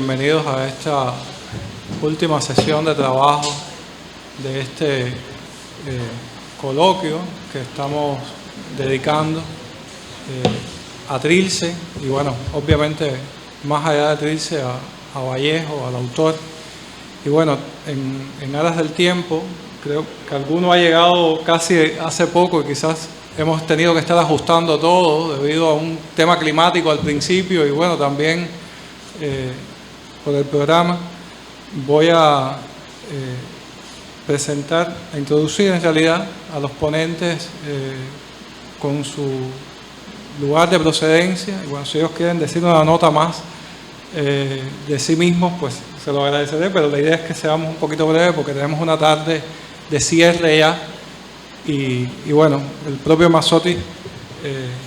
bienvenidos a esta última sesión de trabajo de este coloquio que estamos dedicando a Trilce y bueno, obviamente más allá de Trilce a Vallejo, al autor. Y bueno, en aras del tiempo, creo que alguno ha llegado casi hace poco y quizás hemos tenido que estar ajustando todo debido a un tema climático al principio y bueno, también por el programa. Voy a presentar, a introducir en realidad a los ponentes con su lugar de procedencia. Y bueno, si ellos quieren decir una nota más de sí mismos, pues se lo agradeceré, pero la idea es que seamos un poquito breves porque tenemos una tarde de cierre ya. Y bueno, el propio Mazzotti,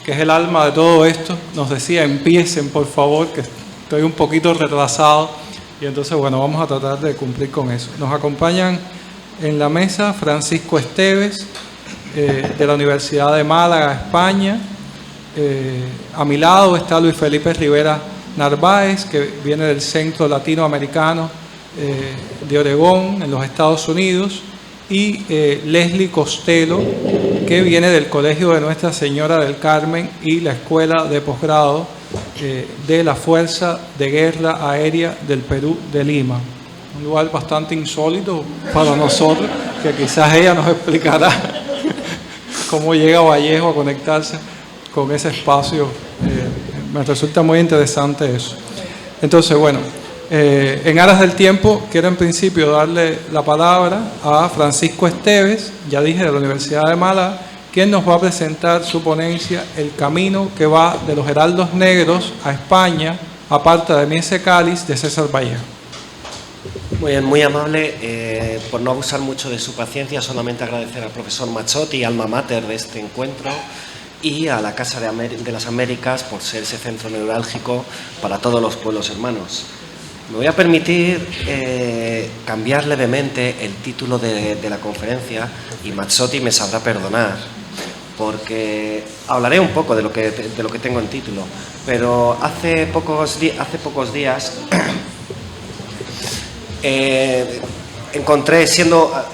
que es el alma de todo esto, nos decía: empiecen por favor, que estoy un poquito retrasado. Y entonces, bueno, vamos a tratar de cumplir con eso. Nos acompañan en la mesa Francisco Esteves, de la Universidad de Málaga, España. A mi lado está Luis Felipe Rivera Narváez, que viene del Centro Latinoamericano de Oregón, en los Estados Unidos. Y Leslie Costello, que viene del Colegio de Nuestra Señora del Carmen y la Escuela de Posgrado de la Fuerza de Guerra Aérea del Perú de Lima. Un lugar bastante insólito para nosotros, que quizás ella nos explicará cómo llega Vallejo a conectarse con ese espacio. Me resulta muy interesante eso. Entonces, bueno, en aras del tiempo, quiero en principio darle la palabra a Francisco Esteves, ya dije, de la Universidad de Málaga, quien nos va a presentar su ponencia El camino que va de los heraldos negros a España, aparte de Miese Cáliz, de César Vallejo. Muy bien, muy amable. Por no abusar mucho de su paciencia, solamente agradecer al profesor Mazzotti, alma mater de este encuentro, y a la Casa de las Américas por ser ese centro neurálgico para todos los pueblos hermanos. Me voy a permitir cambiar levemente el título de la conferencia y Mazzotti me sabrá perdonar, porque hablaré un poco de lo que tengo en título, pero hace pocos días encontré, siendo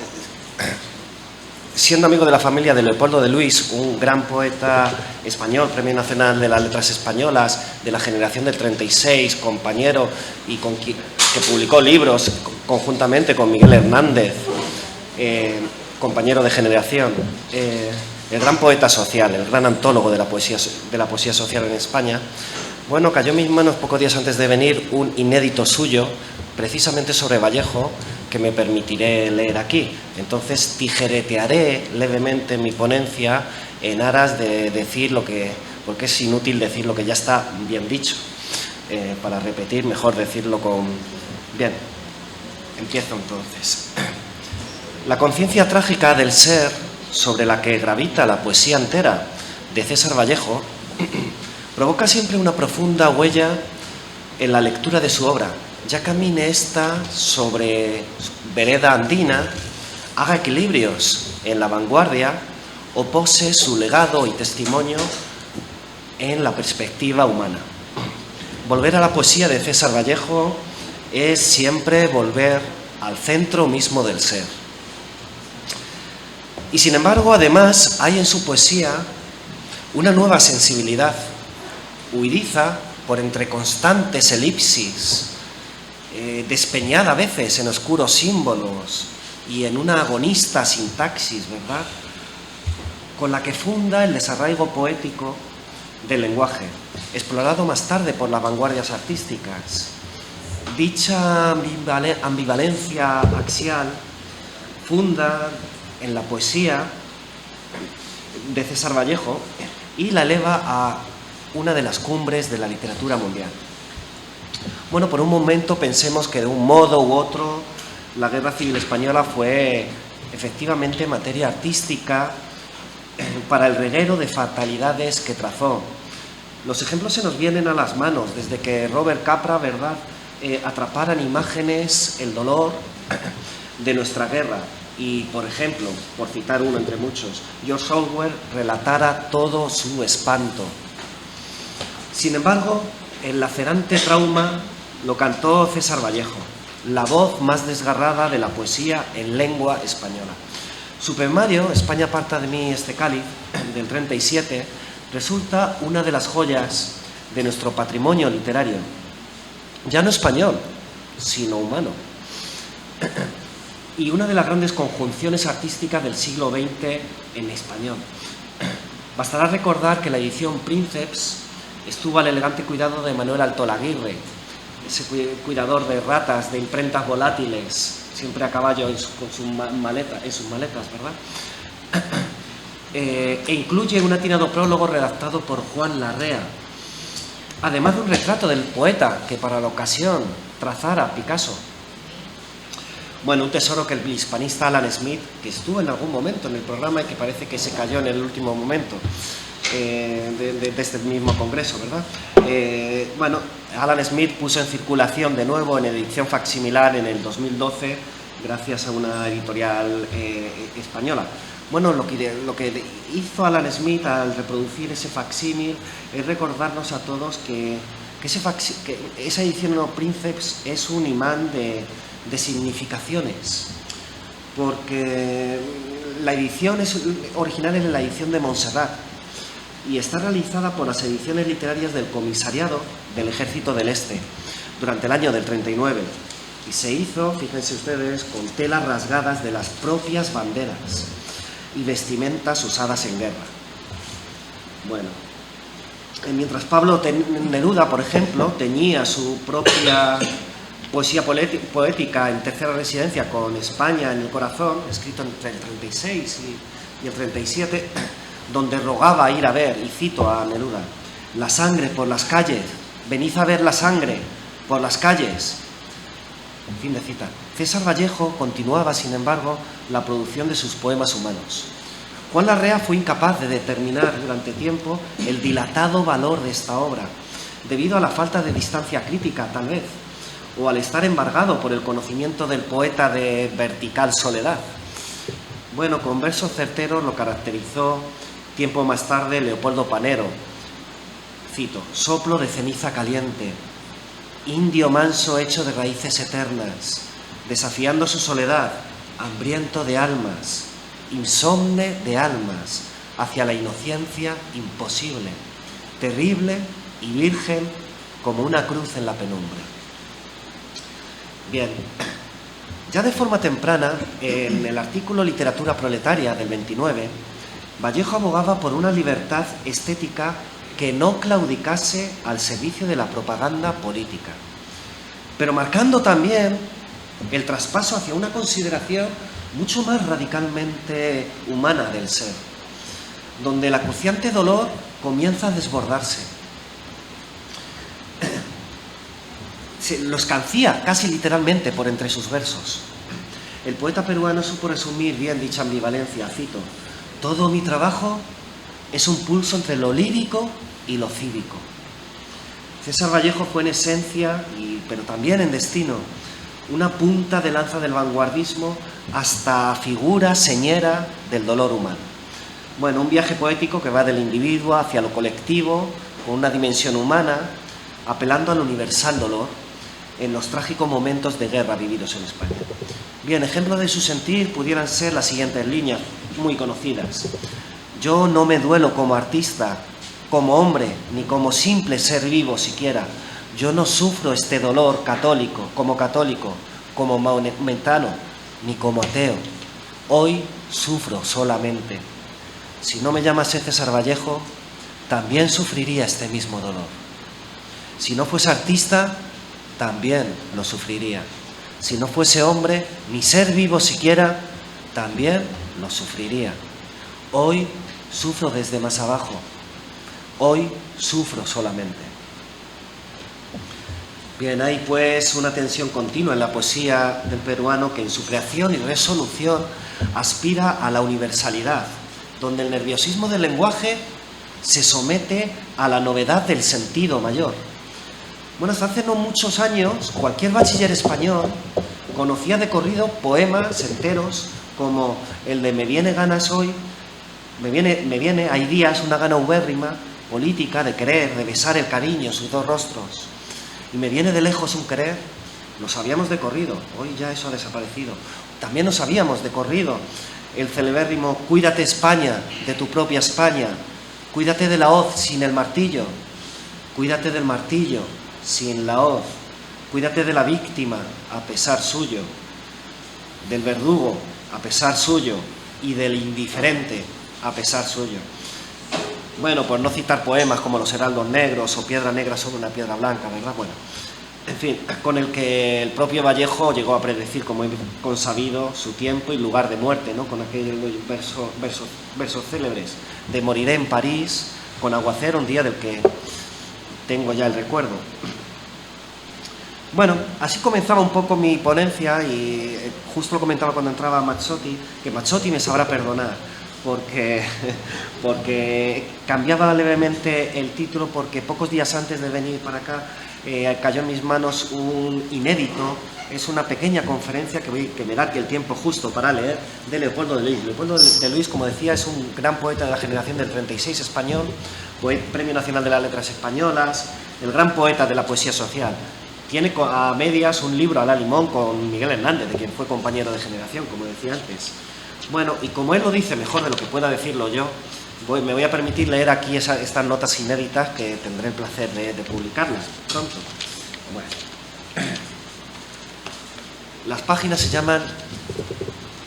amigo de la familia de Leopoldo de Luis, un gran poeta español, Premio Nacional de las Letras Españolas, de la generación del 36, compañero y que publicó libros conjuntamente con Miguel Hernández, compañero de generación, el gran poeta social, el gran antólogo de la poesía social en España. Bueno, cayó en mis manos pocos días antes de venir un inédito suyo, precisamente sobre Vallejo, que me permitiré leer aquí. Entonces tijeretearé levemente mi ponencia en aras de decir porque es inútil decir lo que ya está bien dicho. Para repetir, mejor decirlo con... Bien, empiezo entonces. La conciencia trágica del ser sobre la que gravita la poesía entera de César Vallejo provoca siempre una profunda huella en la lectura de su obra, ya camine esta sobre vereda andina, haga equilibrios en la vanguardia o pose su legado y testimonio en la perspectiva humana. Volver a la poesía de César Vallejo es siempre volver al centro mismo del ser. Y sin embargo, además, hay en su poesía una nueva sensibilidad, huidiza por entre constantes elipsis, despeñada a veces en oscuros símbolos y en una agonista sintaxis, ¿verdad?, con la que funda el desarraigo poético del lenguaje, explorado más tarde por las vanguardias artísticas. Dicha ambivalencia axial funda en la poesía de César Vallejo y la eleva a una de las cumbres de la literatura mundial. Bueno, por un momento pensemos que de un modo u otro la Guerra Civil Española fue efectivamente materia artística para el reguero de fatalidades que trazó. Los ejemplos se nos vienen a las manos, desde que Robert Capra, ¿verdad?, atrapara en imágenes el dolor de nuestra guerra y, por ejemplo, por citar uno entre muchos, George Orwell relatara todo su espanto. Sin embargo, el lacerante trauma lo cantó César Vallejo, la voz más desgarrada de la poesía en lengua española. Su poemario, España aparta de mí este cáliz, del 37, resulta una de las joyas de nuestro patrimonio literario, ya no español, sino humano, y una de las grandes conjunciones artísticas del siglo XX en español. Bastará recordar que la edición Prínceps estuvo al elegante cuidado de Manuel Altolaguirre, ese cuidador de ratas, de imprentas volátiles, siempre a caballo en sus maletas, ¿verdad? E incluye un atinado prólogo redactado por Juan Larrea, además de un retrato del poeta que para la ocasión trazara Picasso. Bueno, un tesoro que el hispanista Alan Smith, que estuvo en algún momento en el programa y que parece que se cayó en el último momento de este mismo congreso, ¿verdad? Bueno, Alan Smith puso en circulación de nuevo en edición facsimilar en el 2012 gracias a una editorial española. Bueno, lo que hizo Alan Smith al reproducir ese facsímil es recordarnos a todos que esa edición no Prínceps es un imán de significaciones, porque la edición original es la edición de Montserrat y está realizada por las ediciones literarias del Comisariado del Ejército del Este durante el año del 39 y se hizo, fíjense ustedes, con telas rasgadas de las propias banderas y vestimentas usadas en guerra. Bueno, mientras Pablo Neruda, por ejemplo, teñía su propia poesía poética en tercera residencia con España en el corazón, escrito entre el 36 y el 37, donde rogaba ir a ver, y cito a Neruda, la sangre por las calles, venid a ver la sangre por las calles. Fin de cita. César Vallejo continuaba, sin embargo, la producción de sus poemas humanos. Juan Larrea fue incapaz de determinar durante tiempo el dilatado valor de esta obra, debido a la falta de distancia crítica, tal vez, o al estar embargado por el conocimiento del poeta de vertical soledad. Bueno, con versos certeros lo caracterizó tiempo más tarde Leopoldo Panero. Cito, soplo de ceniza caliente, indio manso hecho de raíces eternas, desafiando su soledad, hambriento de almas, insomne de almas, hacia la inocencia imposible, terrible y virgen como una cruz en la penumbra. Bien, ya de forma temprana, en el artículo Literatura Proletaria del 29, Vallejo abogaba por una libertad estética que no claudicase al servicio de la propaganda política, pero marcando también el traspaso hacia una consideración mucho más radicalmente humana del ser, donde el acuciante dolor comienza a desbordarse. Lo escancía casi literalmente por entre sus versos. El poeta peruano supo resumir bien dicha ambivalencia, cito, todo mi trabajo es un pulso entre lo lírico y lo cívico. César Vallejo fue en esencia, pero también en destino, una punta de lanza del vanguardismo hasta figura señera del dolor humano. Bueno, un viaje poético que va del individuo hacia lo colectivo, con una dimensión humana, apelando al universal dolor en los trágicos momentos de guerra vividos en España. Bien, ejemplos de su sentir pudieran ser las siguientes líneas, muy conocidas. Yo no me duelo como artista, como hombre, ni como simple ser vivo siquiera. Yo no sufro este dolor católico, como maometano, ni como ateo. Hoy sufro solamente. Si no me llamase César Vallejo, también sufriría este mismo dolor. Si no fuese artista, también lo sufriría. Si no fuese hombre, ni ser vivo siquiera, también lo sufriría. Hoy sufro desde más abajo. Hoy sufro solamente. Bien, hay pues una tensión continua en la poesía del peruano que en su creación y resolución aspira a la universalidad, donde el nerviosismo del lenguaje se somete a la novedad del sentido mayor. Bueno, hasta hace no muchos años, cualquier bachiller español conocía de corrido poemas enteros como el de Me viene ganas hoy, me viene, hay días, una gana ubérrima, política, de querer, de besar el cariño, sus dos rostros. Y me viene de lejos un querer, lo sabíamos de corrido, hoy ya eso ha desaparecido. También lo sabíamos de corrido, el celebérrimo cuídate España, de tu propia España, cuídate de la hoz sin el martillo, cuídate del martillo sin la hoz, cuídate de la víctima a pesar suyo, del verdugo a pesar suyo y del indiferente a pesar suyo. Bueno, por no citar poemas como Los heraldos negros o Piedra negra sobre una piedra blanca, ¿verdad? Bueno, en fin, con el que el propio Vallejo llegó a predecir, como he consabido, su tiempo y lugar de muerte, ¿no? Con aquellos versos célebres de moriré en París con aguacero, un día del que tengo ya el recuerdo. Bueno, así comenzaba un poco mi ponencia y justo lo comentaba cuando entraba Mazzotti, que Mazzotti me sabrá perdonar porque cambiaba levemente el título, porque pocos días antes de venir para acá cayó en mis manos un inédito. Es una pequeña conferencia que me da aquí el tiempo justo para leer, de Leopoldo de Luis. Leopoldo de Luis, como decía, es un gran poeta de la generación del 36 español, Premio Nacional de las Letras Españolas, el gran poeta de la poesía social. Tiene a medias un libro a la limón con Miguel Hernández, de quien fue compañero de generación, como decía antes. Bueno, y como él lo dice mejor de lo que pueda decirlo yo, me voy a permitir leer aquí estas notas inéditas que tendré el placer de publicarlas pronto. Bueno. Las páginas se llaman,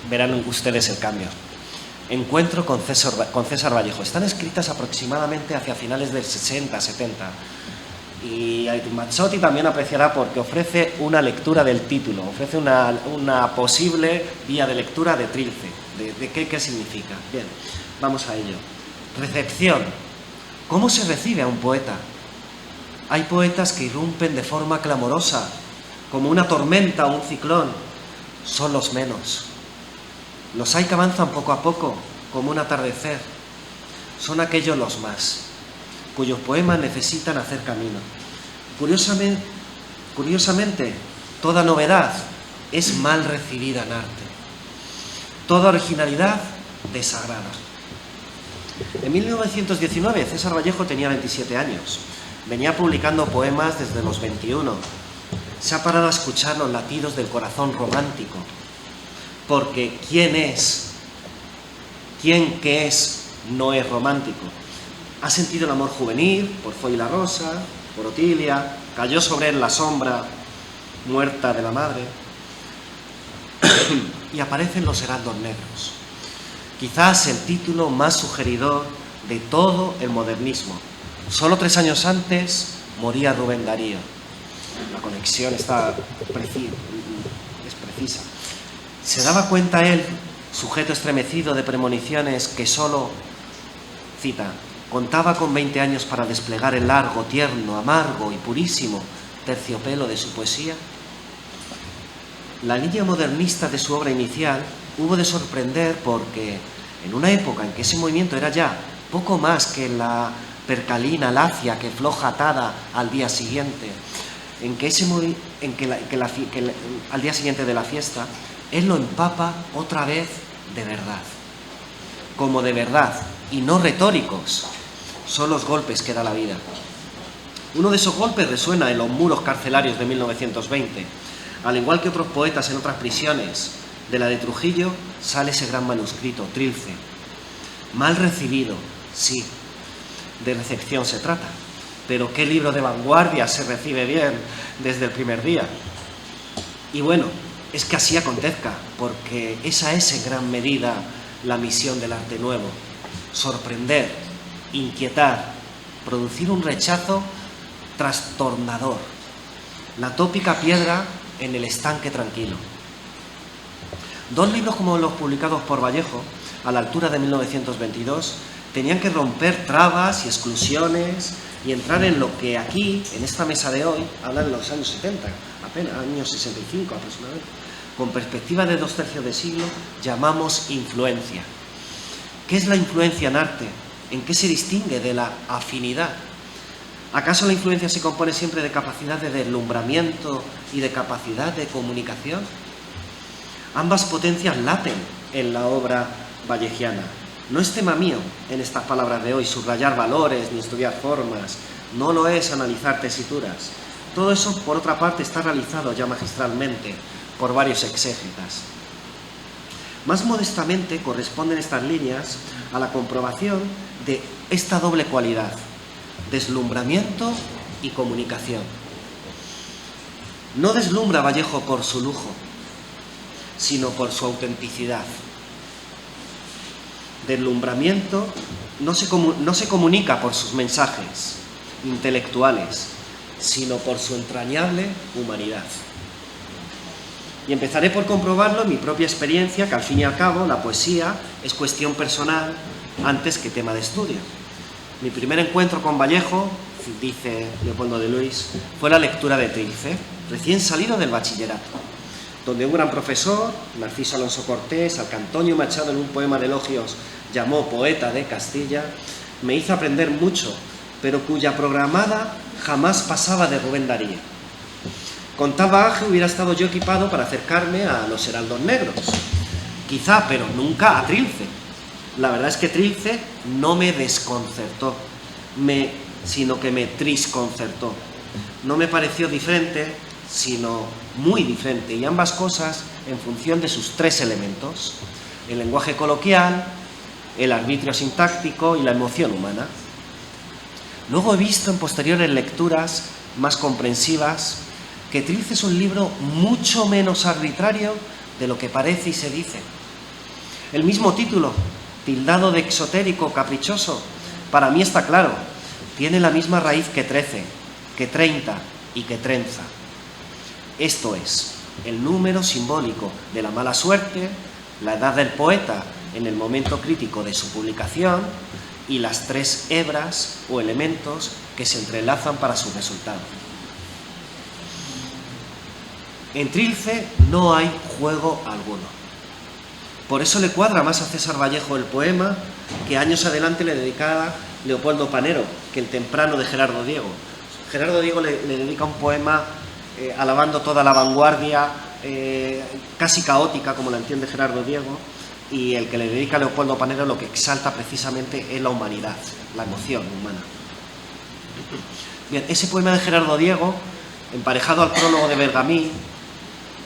verán ustedes el cambio, Encuentro con César Vallejo. Están escritas aproximadamente hacia finales del 60, 70. Y Mazzotti también apreciará porque ofrece una lectura del título, ofrece una posible vía de lectura de Trilce, de qué significa. Bien, vamos a ello. Recepción. ¿Cómo se recibe a un poeta? Hay poetas que irrumpen de forma clamorosa, como una tormenta o un ciclón. Son los menos. Los hay que avanzan poco a poco, como un atardecer. Son aquellos los más, cuyos poemas necesitan hacer camino. Curiosamente, toda novedad es mal recibida en arte. Toda originalidad desagrada. En 1919, César Vallejo tenía 27 años. Venía publicando poemas desde los 21. Se ha parado a escuchar los latidos del corazón romántico. Porque ¿quién que es no es romántico? Ha sentido el amor juvenil por Foy la Rosa, por Otilia, cayó sobre él la sombra muerta de la madre y aparecen Los heraldos negros. Quizás el título más sugeridor de todo el modernismo. Solo 3 años antes moría Rubén Darío. La conexión es precisa. Se daba cuenta él, sujeto estremecido de premoniciones, que solo, cita, contaba con 20 años para desplegar el largo, tierno, amargo y purísimo terciopelo de su poesía. La línea modernista de su obra inicial hubo de sorprender porque, en una época en que ese movimiento era ya poco más que la percalina lacia que floja atada al día siguiente, al día siguiente de la fiesta, él lo empapa otra vez de verdad, como de verdad, y no retóricos, son los golpes que da la vida. Uno de esos golpes resuena en los muros carcelarios de 1920. Al igual que otros poetas en otras prisiones, de la de Trujillo sale ese gran manuscrito, Trilce. Mal recibido, sí, de recepción se trata, pero ¿qué libro de vanguardia se recibe bien desde el primer día? Y bueno, es que así acontezca, porque esa es en gran medida la misión del arte nuevo: sorprender, inquietar, producir un rechazo trastornador, la tópica piedra en el estanque tranquilo. 2 libros como los publicados por Vallejo, a la altura de 1922, tenían que romper trabas y exclusiones y entrar en lo que aquí, en esta mesa de hoy, hablan de los años 70, apenas, años 65 aproximadamente, con perspectiva de 2/3 de siglo, llamamos influencia. ¿Qué es la influencia en arte? ¿En qué se distingue de la afinidad? ¿Acaso la influencia se compone siempre de capacidad de deslumbramiento y de capacidad de comunicación? Ambas potencias laten en la obra vallejiana. No es tema mío, en estas palabras de hoy, subrayar valores ni estudiar formas. No lo es analizar tesituras. Todo eso, por otra parte, está realizado ya magistralmente por varios exégetas. Más modestamente corresponden estas líneas a la comprobación de esta doble cualidad, deslumbramiento y comunicación. No deslumbra Vallejo por su lujo, sino por su autenticidad. Deslumbramiento no se comunica por sus mensajes intelectuales, sino por su entrañable humanidad. Y empezaré por comprobarlo en mi propia experiencia, que al fin y al cabo la poesía es cuestión personal antes que tema de estudio. Mi primer encuentro con Vallejo, dice Leopoldo de Luis, fue la lectura de Trilce, recién salido del bachillerato, donde un gran profesor, Narciso Alonso Cortés, al que Antonio Machado en un poema de elogios llamó poeta de Castilla, me hizo aprender mucho, pero cuya programada jamás pasaba de Rubén Darío. Con tal bagaje hubiera estado yo equipado para acercarme a los heraldos negros, quizá, pero nunca a Trilce. La verdad es que Trilce no me desconcertó, sino que me trisconcertó. No me pareció diferente, sino muy diferente, y ambas cosas en función de sus tres elementos: el lenguaje coloquial, el arbitrio sintáctico y la emoción humana. Luego he visto en posteriores lecturas más comprensivas que Trilce es un libro mucho menos arbitrario de lo que parece y se dice. El mismo título, tildado de exotérico, caprichoso, para mí está claro, tiene la misma raíz que 13, que 30 y que trenza. Esto es, el número simbólico de la mala suerte, la edad del poeta en el momento crítico de su publicación y las tres hebras o elementos que se entrelazan para su resultado. En Trilce no hay juego alguno. Por eso le cuadra más a César Vallejo el poema que años adelante le dedicara Leopoldo Panero, que el temprano de Gerardo Diego. Gerardo Diego le dedica un poema alabando toda la vanguardia, casi caótica, como la entiende Gerardo Diego, y el que le dedica a Leopoldo Panero lo que exalta precisamente es la humanidad, la emoción humana. Bien, ese poema de Gerardo Diego, emparejado al prólogo de Bergamín,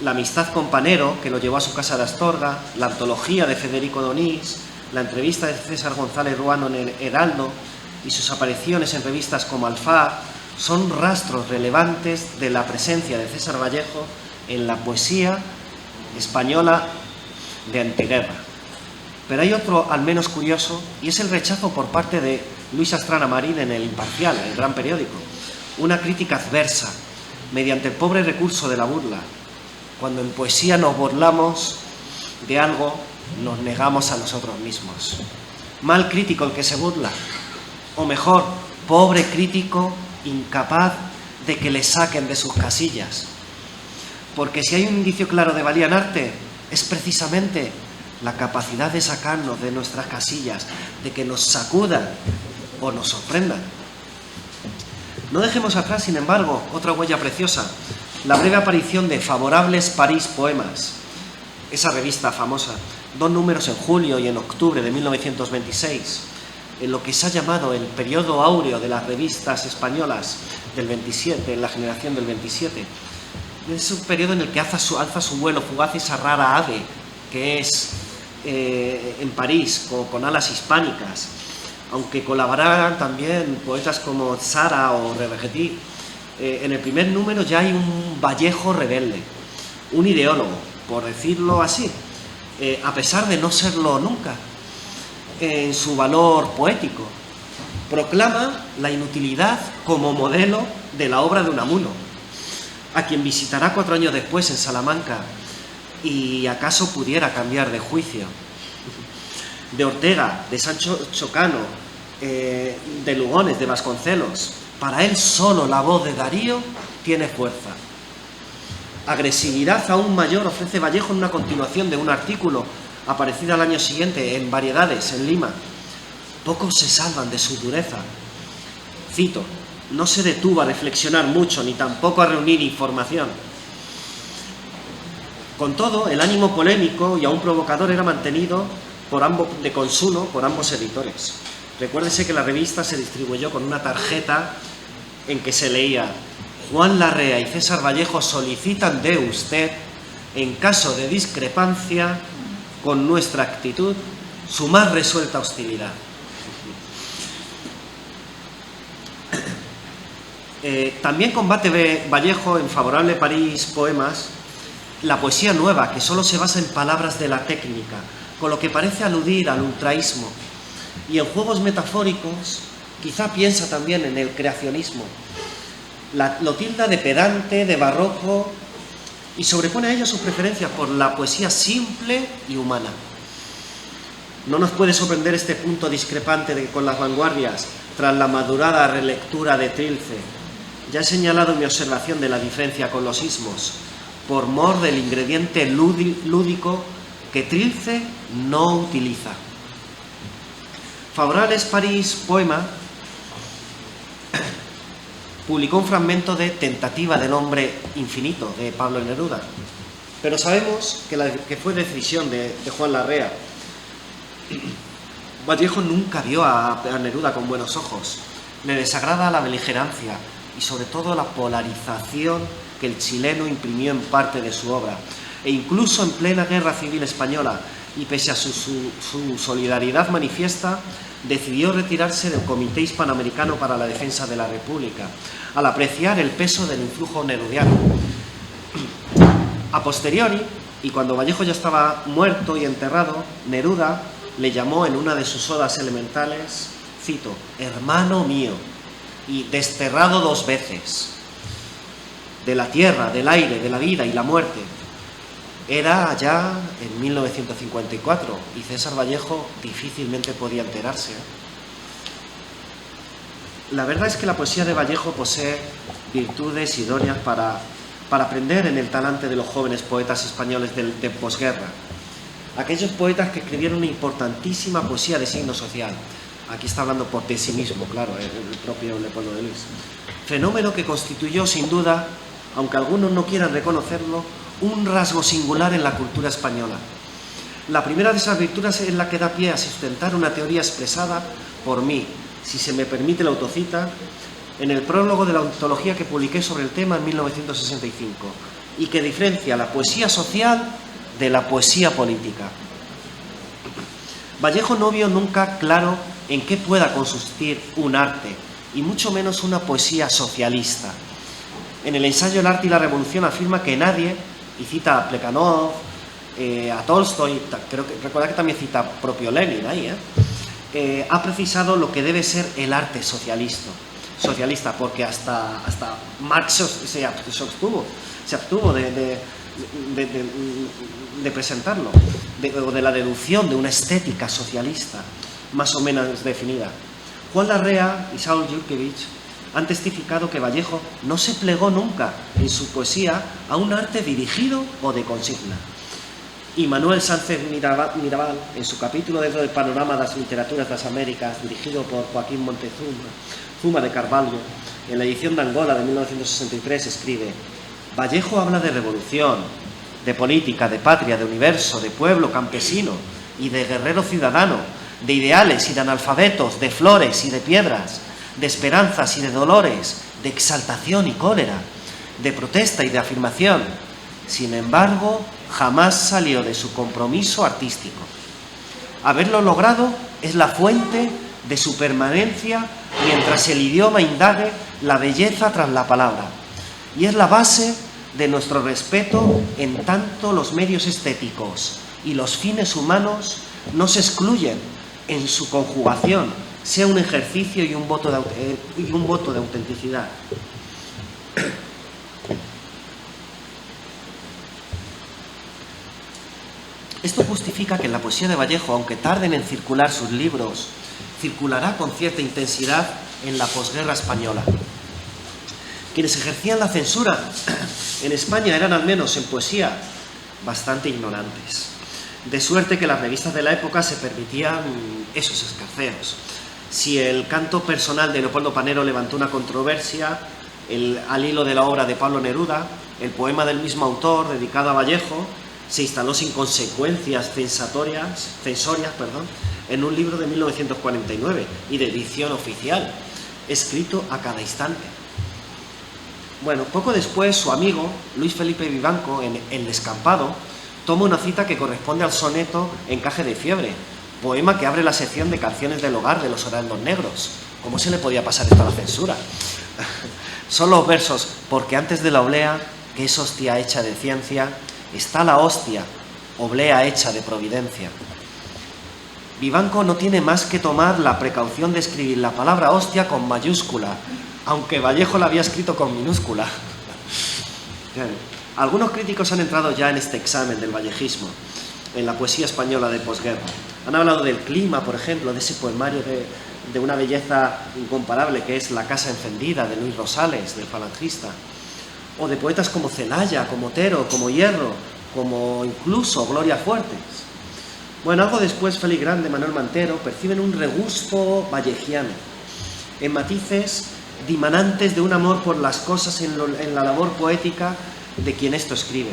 la amistad con Panero, que lo llevó a su casa de Astorga, la antología de Federico Donís, la entrevista de César González Ruano en el Heraldo y sus apariciones en revistas como Alfar, son rastros relevantes de la presencia de César Vallejo en la poesía española de anteguerra. Pero hay otro al menos curioso, y es el rechazo por parte de Luis Astrana Marín en El Imparcial, el gran periódico, una crítica adversa, mediante el pobre recurso de la burla. Cuando en poesía nos burlamos de algo, nos negamos a nosotros mismos. Mal crítico el que se burla, o mejor, pobre crítico incapaz de que le saquen de sus casillas. Porque si hay un indicio claro de valía en arte, es precisamente la capacidad de sacarnos de nuestras casillas, de que nos sacudan o nos sorprendan. No dejemos atrás, sin embargo, otra huella preciosa, la breve aparición de Favorables París Poemas, esa revista famosa, 2 números en julio y en octubre de 1926, en lo que se ha llamado el periodo áureo de las revistas españolas del 27, en la generación del 27. Es un periodo en el que alza su vuelo fugaz esa rara ave que es en París, con alas hispánicas, aunque colaboraran también poetas como Sara o Revergety. En el primer número ya hay un Vallejo rebelde, un ideólogo, por decirlo así, a pesar de no serlo nunca, en su valor poético. Proclama la inutilidad como modelo de la obra de Unamuno, a quien visitará 4 años después en Salamanca y acaso pudiera cambiar de juicio. De Ortega, de Sancho Chocano, de Lugones, de Vasconcelos. Para él solo la voz de Darío tiene fuerza. Agresividad aún mayor ofrece Vallejo en una continuación de un artículo aparecido al año siguiente en Variedades, en Lima. Pocos se salvan de su dureza. Cito: no se detuvo a reflexionar mucho, ni tampoco a reunir información. Con todo, el ánimo polémico y aún provocador era mantenido de consuelo por ambos editores. Recuérdese que la revista se distribuyó con una tarjeta en que se leía: Juan Larrea y César Vallejo solicitan de usted, en caso de discrepancia con nuestra actitud, su más resuelta hostilidad. También combate Vallejo en Favorable París Poemas la poesía nueva, que solo se basa en palabras de la técnica, con lo que parece aludir al ultraísmo. Y en juegos metafóricos, quizá piensa también en el creacionismo. Lo tilda de pedante, de barroco, y sobrepone a ello sus preferencias por la poesía simple y humana. No nos puede sorprender este punto discrepante con las vanguardias tras la madurada relectura de Trilce. Ya he señalado en mi observación de la diferencia con los ismos, por mor del ingrediente lúdico que Trilce no utiliza. Favorables París Poema publicó un fragmento de Tentativa del hombre infinito de Pablo Neruda, pero sabemos que fue decisión de Juan Larrea. Vallejo nunca vio a Neruda con buenos ojos. Le desagrada la beligerancia y sobre todo la polarización que el chileno imprimió en parte de su obra, e incluso en plena guerra civil española, y pese a su solidaridad manifiesta, decidió retirarse del Comité Hispanoamericano para la Defensa de la República, al apreciar el peso del influjo nerudiano. A posteriori, y cuando Vallejo ya estaba muerto y enterrado, Neruda le llamó en una de sus odas elementales, cito, hermano mío, y desterrado 2 veces, de la tierra, del aire, de la vida y la muerte. Era ya en 1954 y César Vallejo difícilmente podía enterarse. La verdad es que la poesía de Vallejo posee virtudes idóneas para aprender en el talante de los jóvenes poetas españoles de posguerra. Aquellos poetas que escribieron una importantísima poesía de signo social. Aquí está hablando de sí mismo, claro, el propio Leopoldo de Luis. Fenómeno que constituyó, sin duda, aunque algunos no quieran reconocerlo, un rasgo singular en la cultura española. La primera de esas virtudes es la que da pie a sustentar una teoría expresada por mí, si se me permite la autocita, en el prólogo de la ontología que publiqué sobre el tema en 1965, y que diferencia la poesía social de la poesía política. Vallejo no vio nunca claro en qué pueda consistir un arte, y mucho menos una poesía socialista. En el ensayo El arte y la revolución afirma que nadie, y cita a Plekhanov, a Tolstoy, recuerda que también cita propio Lenin ahí, ha precisado lo que debe ser el arte socialista, porque hasta Marx se abstuvo de presentarlo, o de la deducción de una estética socialista más o menos definida. Juan Larrea y Saúl Yurkevich han testificado que Vallejo no se plegó nunca en su poesía a un arte dirigido o de consigna. Y Manuel Sánchez Mirabal, en su capítulo dentro del Panorama das Literaturas das Américas, dirigido por Joaquín Montezuma de Carvalho, en la edición de Angola de 1963, escribe: Vallejo habla de revolución, de política, de patria, de universo, de pueblo campesino y de guerrero ciudadano, de ideales y de analfabetos, de flores y de piedras, de esperanzas y de dolores, de exaltación y cólera, de protesta y de afirmación. Sin embargo, jamás salió de su compromiso artístico. Haberlo logrado es la fuente de su permanencia mientras el idioma indague la belleza tras la palabra, y es la base de nuestro respeto en tanto los medios estéticos y los fines humanos no se excluyen en su conjugación, sea un ejercicio y un voto de autenticidad. Esto justifica que en la poesía de Vallejo, aunque tarden en circular sus libros, circulará con cierta intensidad en la posguerra española. Quienes ejercían la censura en España eran, al menos en poesía, bastante ignorantes. De suerte que las revistas de la época se permitían esos escarceos. Si el canto personal de Leopoldo Panero levantó una controversia, al hilo de la obra de Pablo Neruda, el poema del mismo autor, dedicado a Vallejo, se instaló sin consecuencias censorias, en un libro de 1949 y de edición oficial, escrito a cada instante. Bueno, poco después su amigo, Luis Felipe Vivanco, en El Descampado, toma una cita que corresponde al soneto Encaje de fiebre, poema que abre la sección de canciones del hogar de los Heraldos Negros. ¿Cómo se le podía pasar esto a la censura? Son los versos: porque antes de la oblea, que es hostia hecha de ciencia, está la hostia, oblea hecha de providencia. Vivanco no tiene más que tomar la precaución de escribir la palabra hostia con mayúscula, aunque Vallejo la había escrito con minúscula. Algunos críticos han entrado ya en este examen del vallejismo, en la poesía española de posguerra. Han hablado del clima, por ejemplo, de ese poemario de una belleza incomparable que es La casa encendida, de Luis Rosales, del falangista, o de poetas como Celaya, como Otero, como Hierro, como incluso Gloria Fuertes. Bueno, algo después Félix Grande, Manuel Mantero perciben un regusto vallejiano, en matices dimanantes de un amor por las cosas en la labor poética de quien esto escribe.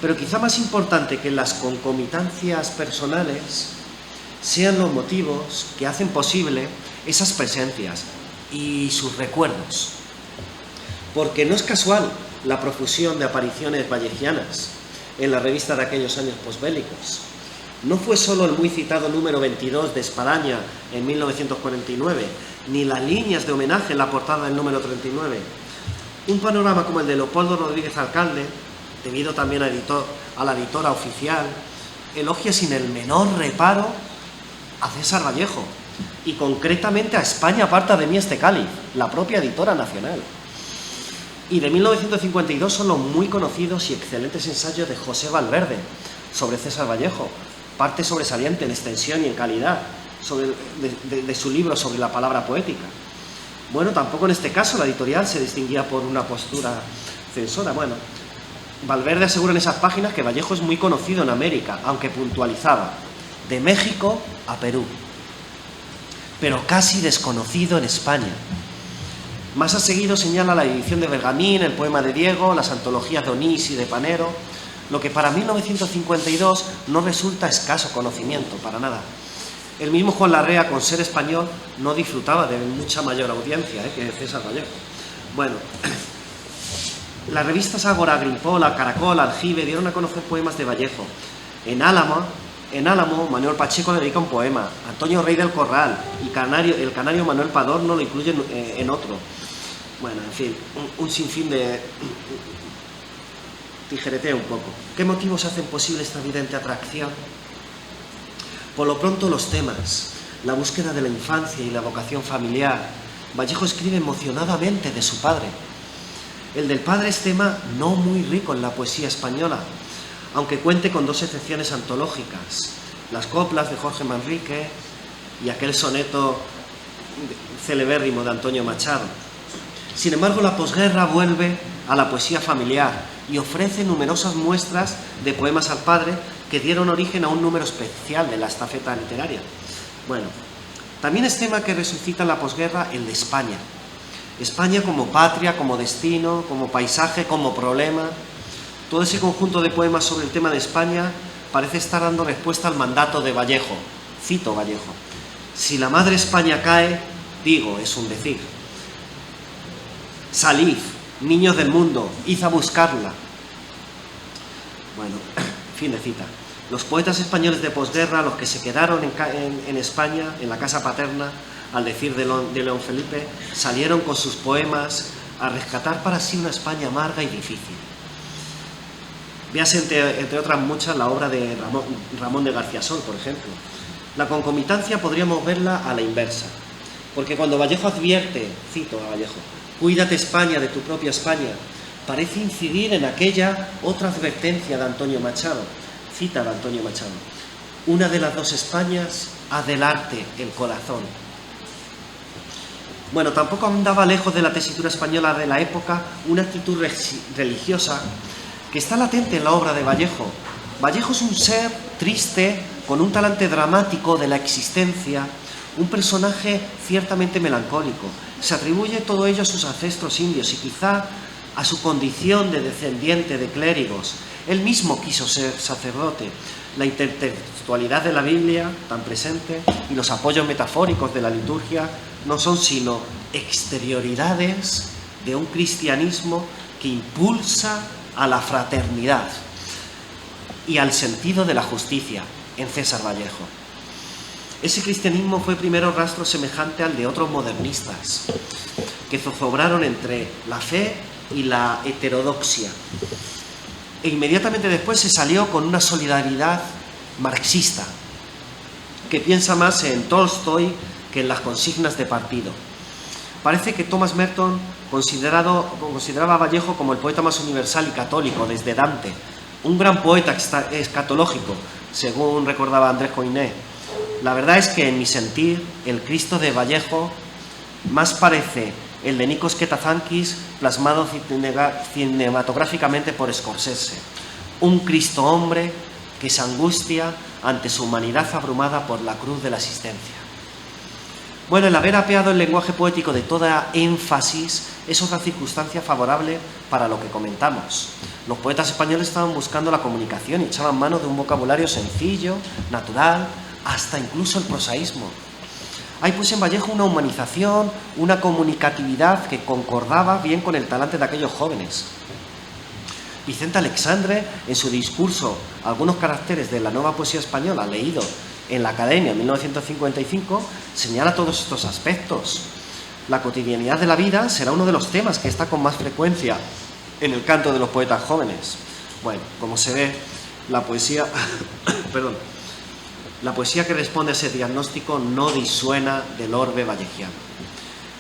Pero quizá más importante que las concomitancias personales sean los motivos que hacen posible esas presencias y sus recuerdos. Porque no es casual la profusión de apariciones vallejianas en la revista de aquellos años posbélicos. No fue solo el muy citado número 22 de Espadaña en 1949, ni las líneas de homenaje en la portada del número 39. Un panorama como el de Leopoldo Rodríguez Alcalde, debido también a la editora oficial, elogia sin el menor reparo a César Vallejo, y concretamente a España aparta de mí este cáliz, la propia editora nacional. Y de 1952 son los muy conocidos y excelentes ensayos de José Valverde sobre César Vallejo, parte sobresaliente en extensión y en calidad de su libro sobre la palabra poética. Bueno, tampoco en este caso la editorial se distinguía por una postura censora. Bueno, Valverde asegura en esas páginas que Vallejo es muy conocido en América, aunque puntualizaba, de México a Perú, pero casi desconocido en España. Más a seguido señala la edición de Bergamín, el poema de Diego, las antologías de Onís y de Panero, lo que para 1952 no resulta escaso conocimiento, para nada. El mismo Juan Larrea, con ser español, no disfrutaba de mucha mayor audiencia que César Vallejo. Bueno, las revistas Ágora, Grimpola, Caracol, Aljibe dieron a conocer poemas de Vallejo. En Álamo, Manuel Pacheco le dedica un poema, Antonio Rey del Corral y el canario Manuel Padorno lo incluye en otro. Bueno, en fin, un sinfín de... tijereteo un poco. ¿Qué motivos hacen posible esta evidente atracción? Por lo pronto los temas, la búsqueda de la infancia y la vocación familiar. Vallejo escribe emocionadamente de su padre. El del padre es tema no muy rico en la poesía española, aunque cuente con dos excepciones antológicas, las coplas de Jorge Manrique y aquel soneto celebérrimo de Antonio Machado. Sin embargo, la posguerra vuelve a la poesía familiar y ofrece numerosas muestras de poemas al padre que dieron origen a un número especial de la estafeta literaria. Bueno, también es tema que resucita en la posguerra el de España. España como patria, como destino, como paisaje, como problema. Todo ese conjunto de poemas sobre el tema de España parece estar dando respuesta al mandato de Vallejo. Cito Vallejo: si la madre España cae, digo, es un decir. Salid, niños del mundo, id a buscarla. Bueno, fin de cita. Los poetas españoles de posguerra, los que se quedaron en España, en la casa paterna, al decir de León Felipe, salieron con sus poemas a rescatar para sí una España amarga y difícil. Véase, entre otras muchas, la obra de Ramón de García Sol, por ejemplo. La concomitancia podríamos verla a la inversa, porque cuando Vallejo advierte, cito a Vallejo, cuídate España de tu propia España, parece incidir en aquella otra advertencia de Antonio Machado, cita de Antonio Machado, una de las dos Españas ha del arte el corazón. Bueno, tampoco andaba lejos de la tesitura española de la época una actitud religiosa que está latente en la obra de Vallejo. Vallejo es un ser triste, con un talante dramático de la existencia, un personaje ciertamente melancólico. Se atribuye todo ello a sus ancestros indios y quizá a su condición de descendiente de clérigos. Él mismo quiso ser sacerdote. La intertextualidad de la Biblia, tan presente, y los apoyos metafóricos de la liturgia no son sino exterioridades de un cristianismo que impulsa a la fraternidad y al sentido de la justicia en César Vallejo. Ese cristianismo fue primero rastro semejante al de otros modernistas, que zozobraron entre la fe y la heterodoxia. E inmediatamente después se salió con una solidaridad marxista, que piensa más en Tolstoy que en las consignas de partido. Parece que Thomas Merton consideraba a Vallejo como el poeta más universal y católico desde Dante, un gran poeta escatológico, según recordaba Andrés Coiné. La verdad es que, en mi sentir, el Cristo de Vallejo más parece el de Nikos Kazantzakis plasmado cinematográficamente por Scorsese. Un Cristo hombre que se angustia ante su humanidad abrumada por la cruz de la existencia. Bueno, el haber apeado el lenguaje poético de toda énfasis es otra circunstancia favorable para lo que comentamos. Los poetas españoles estaban buscando la comunicación y echaban mano de un vocabulario sencillo, natural, hasta incluso el prosaísmo. Hay pues en Vallejo una humanización, una comunicatividad que concordaba bien con el talante de aquellos jóvenes. Vicente Alexandre, en su discurso Algunos caracteres de la nueva poesía española, leído en la Academia en 1955, señala todos estos aspectos. La cotidianidad de la vida será uno de los temas que está con más frecuencia en el canto de los poetas jóvenes. Bueno, como se ve, la poesía que responde a ese diagnóstico no disuena del orbe vallejiano.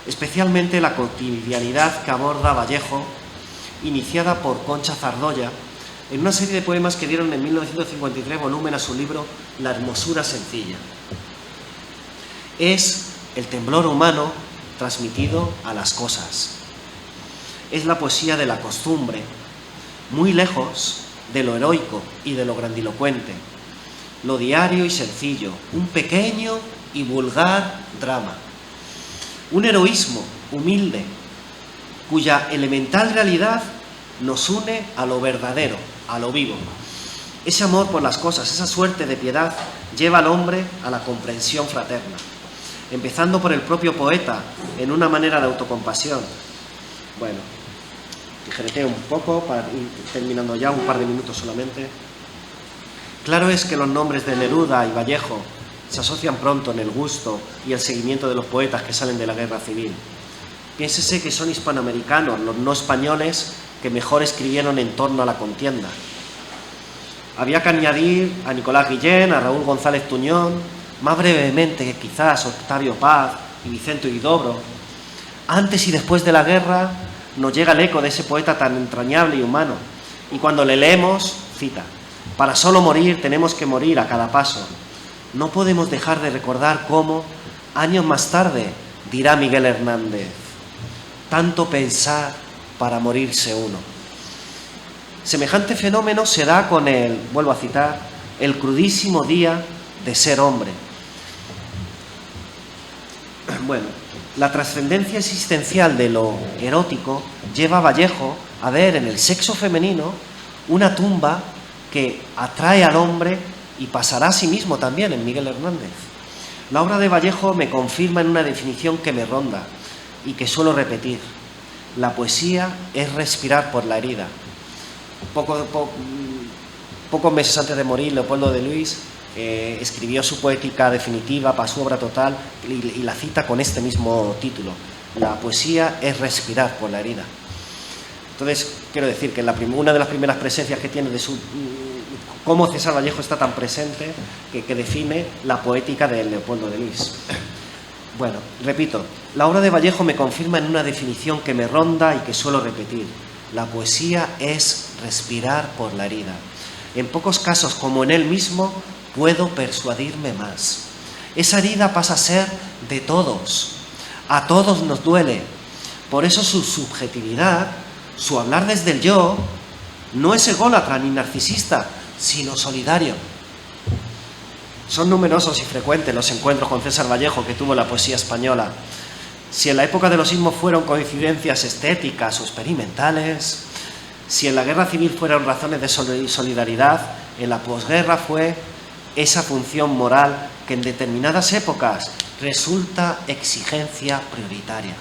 Especialmente la cotidianidad que aborda Vallejo, iniciada por Concha Zardoya, en una serie de poemas que dieron en 1953 volumen a su libro La hermosura sencilla. Es el temblor humano transmitido a las cosas. Es la poesía de la costumbre, muy lejos de lo heroico y de lo grandilocuente, lo diario y sencillo, un pequeño y vulgar drama, un heroísmo humilde, cuya elemental realidad nos une a lo verdadero, a lo vivo. Ese amor por las cosas, esa suerte de piedad, lleva al hombre a la comprensión fraterna, empezando por el propio poeta, en una manera de autocompasión. Bueno, tijereteo un poco, para ir terminando ya, un par de minutos solamente. Claro es que los nombres de Neruda y Vallejo se asocian pronto en el gusto y el seguimiento de los poetas que salen de la guerra civil. Piénsese que son hispanoamericanos, los no españoles, que mejor escribieron en torno a la contienda. Había que añadir a Nicolás Guillén, a Raúl González Tuñón, más brevemente quizás Octavio Paz y Vicente Huidobro. Antes y después de la guerra nos llega el eco de ese poeta tan entrañable y humano, y cuando le leemos, cita: para solo morir tenemos que morir a cada paso. No podemos dejar de recordar cómo, años más tarde, dirá Miguel Hernández: tanto pensar para morirse uno. Semejante fenómeno se da con el, vuelvo a citar, el crudísimo día de ser hombre. Bueno, la trascendencia existencial de lo erótico lleva a Vallejo a ver en el sexo femenino una tumba que atrae al hombre y pasará a sí mismo también en Miguel Hernández. La obra de Vallejo me confirma en una definición que me ronda y que suelo repetir: la poesía es respirar por la herida. Pocos meses antes de morir, Leopoldo de Luis escribió su poética definitiva para su obra total y la cita con este mismo título: la poesía es respirar por la herida. Entonces, quiero decir que una de las primeras presencias que tiene de su... cómo César Vallejo está tan presente que define la poética de Leopoldo de Luis. Bueno, repito, la obra de Vallejo me confirma en una definición que me ronda y que suelo repetir: la poesía es respirar por la herida. En pocos casos, como en él mismo, puedo persuadirme más. Esa herida pasa a ser de todos. A todos nos duele. Por eso su subjetividad, su hablar desde el yo, no es ególatra ni narcisista, sino solidario. Son numerosos y frecuentes los encuentros con César Vallejo que tuvo la poesía española. Si en la época de los sismos fueron coincidencias estéticas o experimentales, si en la guerra civil fueron razones de solidaridad, en la posguerra fue esa función moral que en determinadas épocas resulta exigencia prioritaria.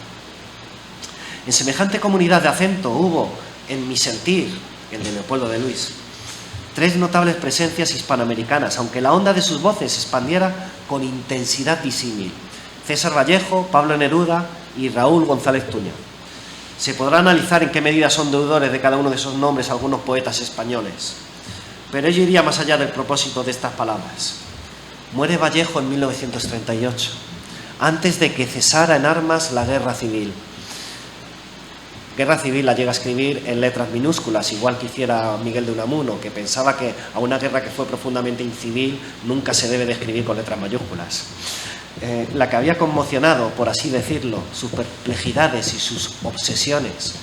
En semejante comunidad de acento hubo, en mi sentir, el de Leopoldo de Luis, 3 notables presencias hispanoamericanas, aunque la onda de sus voces se expandiera con intensidad disímil: César Vallejo, Pablo Neruda y Raúl González Tuñón. Se podrá analizar en qué medida son deudores de cada uno de esos nombres algunos poetas españoles, pero ello iría más allá del propósito de estas palabras. Muere Vallejo en 1938, antes de que cesara en armas la guerra civil. Guerra civil la llega a escribir en letras minúsculas, igual que hiciera Miguel de Unamuno, que pensaba que a una guerra que fue profundamente incivil nunca se debe de escribir con letras mayúsculas. La que había conmocionado, por así decirlo, sus perplejidades y sus obsesiones,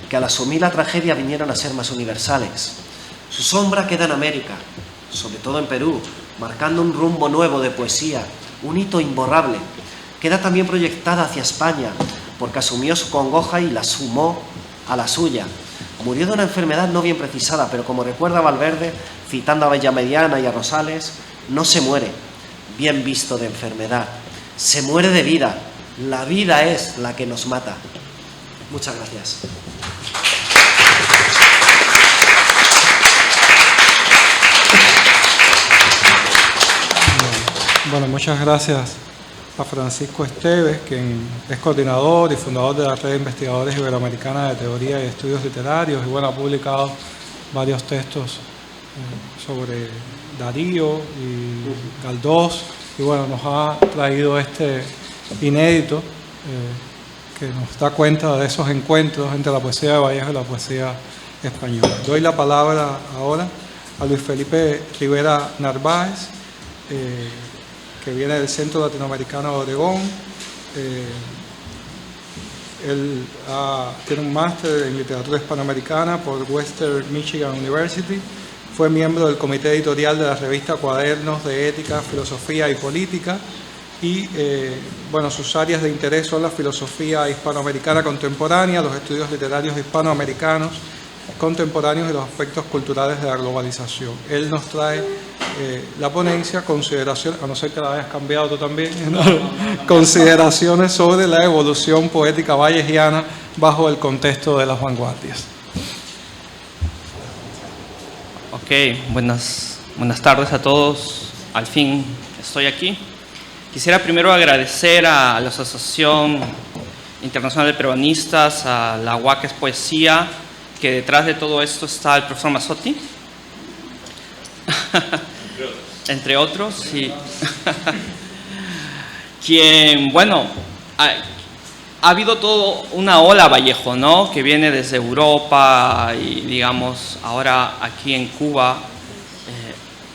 que al asumir la tragedia vinieron a ser más universales. Su sombra queda en América, sobre todo en Perú, marcando un rumbo nuevo de poesía, un hito imborrable. Queda también proyectada hacia España, porque asumió su congoja y la sumó a la suya. Murió de una enfermedad no bien precisada, pero como recuerda Valverde, citando a Bellamediana y a Rosales, no se muere bien visto de enfermedad, se muere de vida. La vida es la que nos mata. Muchas gracias. Bueno, muchas gracias a Francisco Esteves, quien es coordinador y fundador de la Red de Investigadores Iberoamericana de Teoría y Estudios Literarios, y bueno, ha publicado varios textos sobre Darío y Galdós, y bueno, nos ha traído este inédito que nos da cuenta de esos encuentros entre la poesía de Vallejo y la poesía española. Doy la palabra ahora a Luis Felipe Rivera Narváez, que viene del Centro Latinoamericano de Oregón. Él tiene un máster en literatura hispanoamericana por Western Michigan University. Fue miembro del comité editorial de la revista Cuadernos de Ética, Filosofía y Política. Y bueno, sus áreas de interés son la filosofía hispanoamericana contemporánea, los estudios literarios hispanoamericanos contemporáneos y los aspectos culturales de la globalización. Él nos trae la ponencia, consideración, a no ser que la hayas cambiado tú también, ¿no? Consideraciones sobre la evolución poética vallejiana bajo el contexto de las vanguardias. Ok, buenas tardes a todos. Al fin estoy aquí. Quisiera primero agradecer a la Asociación Internacional de Peruanistas, a la UACES Poesía, que detrás de todo esto está el profesor Mazzotti. Entre otros, sí. Quien, bueno, ha habido toda una ola Vallejo, ¿no? Que viene desde Europa y, digamos, ahora aquí en Cuba,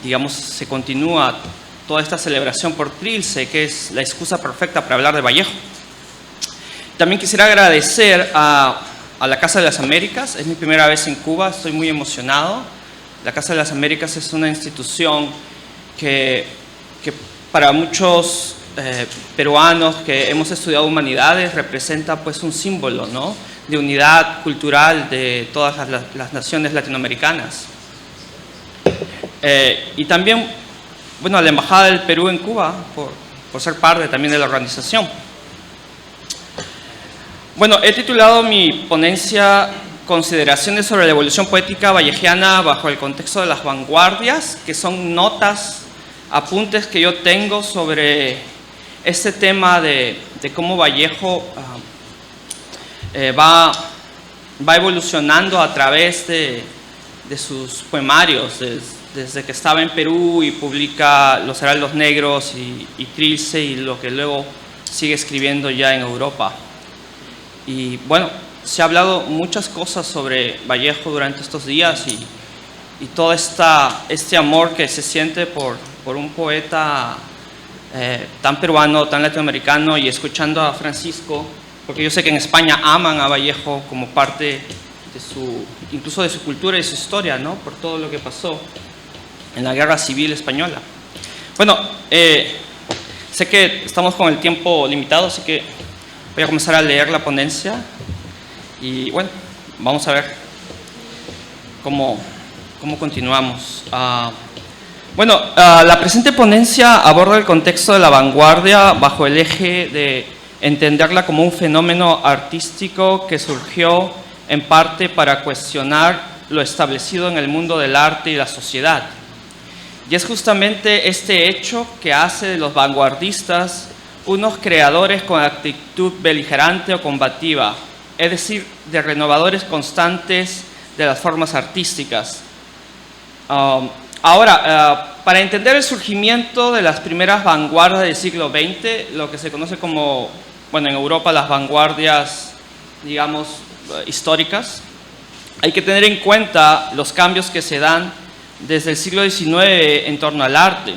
digamos, se continúa toda esta celebración por Trilce, que es la excusa perfecta para hablar de Vallejo. También quisiera agradecer a la Casa de las Américas. Es mi primera vez en Cuba, estoy muy emocionado. La Casa de las Américas es una institución que para muchos peruanos que hemos estudiado humanidades representa pues un símbolo, ¿no?, de unidad cultural de todas las naciones latinoamericanas. Y también, bueno, a la Embajada del Perú en Cuba por ser parte también de la organización. Bueno, he titulado mi ponencia Consideraciones sobre la evolución poética vallejiana bajo el contexto de las vanguardias, que son notas, apuntes que yo tengo sobre este tema de cómo Vallejo va evolucionando a través de sus poemarios, desde que estaba en Perú y publica Los Heraldos Negros y Trilce, y lo que luego sigue escribiendo ya en Europa. Y bueno, se ha hablado muchas cosas sobre Vallejo durante estos días y todo este amor que se siente por un poeta tan peruano, tan latinoamericano, y escuchando a Francisco, porque yo sé que en España aman a Vallejo como parte de incluso de su cultura y su historia, ¿no?, por todo lo que pasó en la Guerra Civil Española. Bueno, sé que estamos con el tiempo limitado, así que voy a comenzar a leer la ponencia y bueno, vamos a ver cómo continuamos. La presente ponencia aborda el contexto de la vanguardia bajo el eje de entenderla como un fenómeno artístico que surgió en parte para cuestionar lo establecido en el mundo del arte y la sociedad. Y es justamente este hecho que hace de los vanguardistas unos creadores con actitud beligerante o combativa, es decir, de renovadores constantes de las formas artísticas. Para entender el surgimiento de las primeras vanguardias del siglo XX, lo que se conoce como, bueno, en Europa las vanguardias, digamos, históricas, hay que tener en cuenta los cambios que se dan desde el siglo XIX en torno al arte.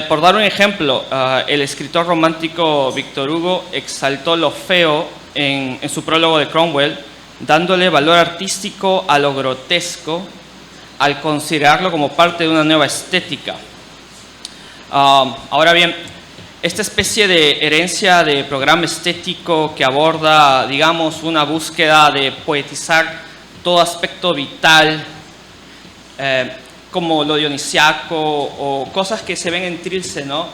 Por dar un ejemplo, el escritor romántico Víctor Hugo exaltó lo feo en su prólogo de Cromwell, dándole valor artístico a lo grotesco al considerarlo como parte de una nueva estética. Ahora bien, esta especie de herencia de programa estético que aborda, digamos, una búsqueda de poetizar todo aspecto vital, como lo dionisiaco o cosas que se ven en Trilce, ¿no?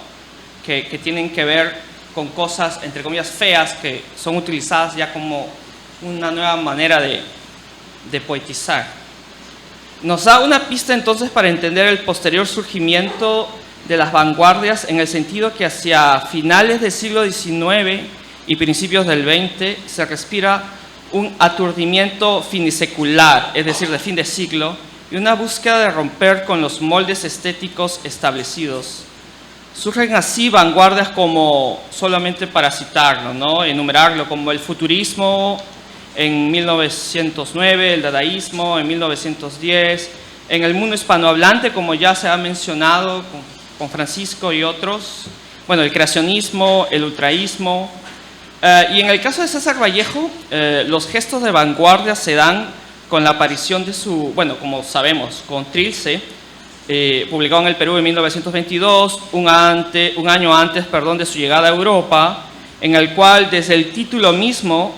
que tienen que ver con cosas, entre comillas, feas, que son utilizadas ya como una nueva manera de poetizar. Nos da una pista entonces para entender el posterior surgimiento de las vanguardias, en el sentido que hacia finales del siglo XIX y principios del XX se respira un aturdimiento finisecular, es decir, de fin de siglo, y una búsqueda de romper con los moldes estéticos establecidos. Surgen así vanguardias como, solamente para citarlo, ¿no? Enumerarlo, como el futurismo en 1909, el dadaísmo en 1910, en el mundo hispanohablante, como ya se ha mencionado con Francisco y otros, bueno, el creacionismo, el ultraísmo, y en el caso de César Vallejo, los gestos de vanguardia se dan con la aparición de su, bueno, como sabemos, con Trilce, publicado en el Perú en 1922, un año antes de su llegada a Europa, en el cual desde el título mismo,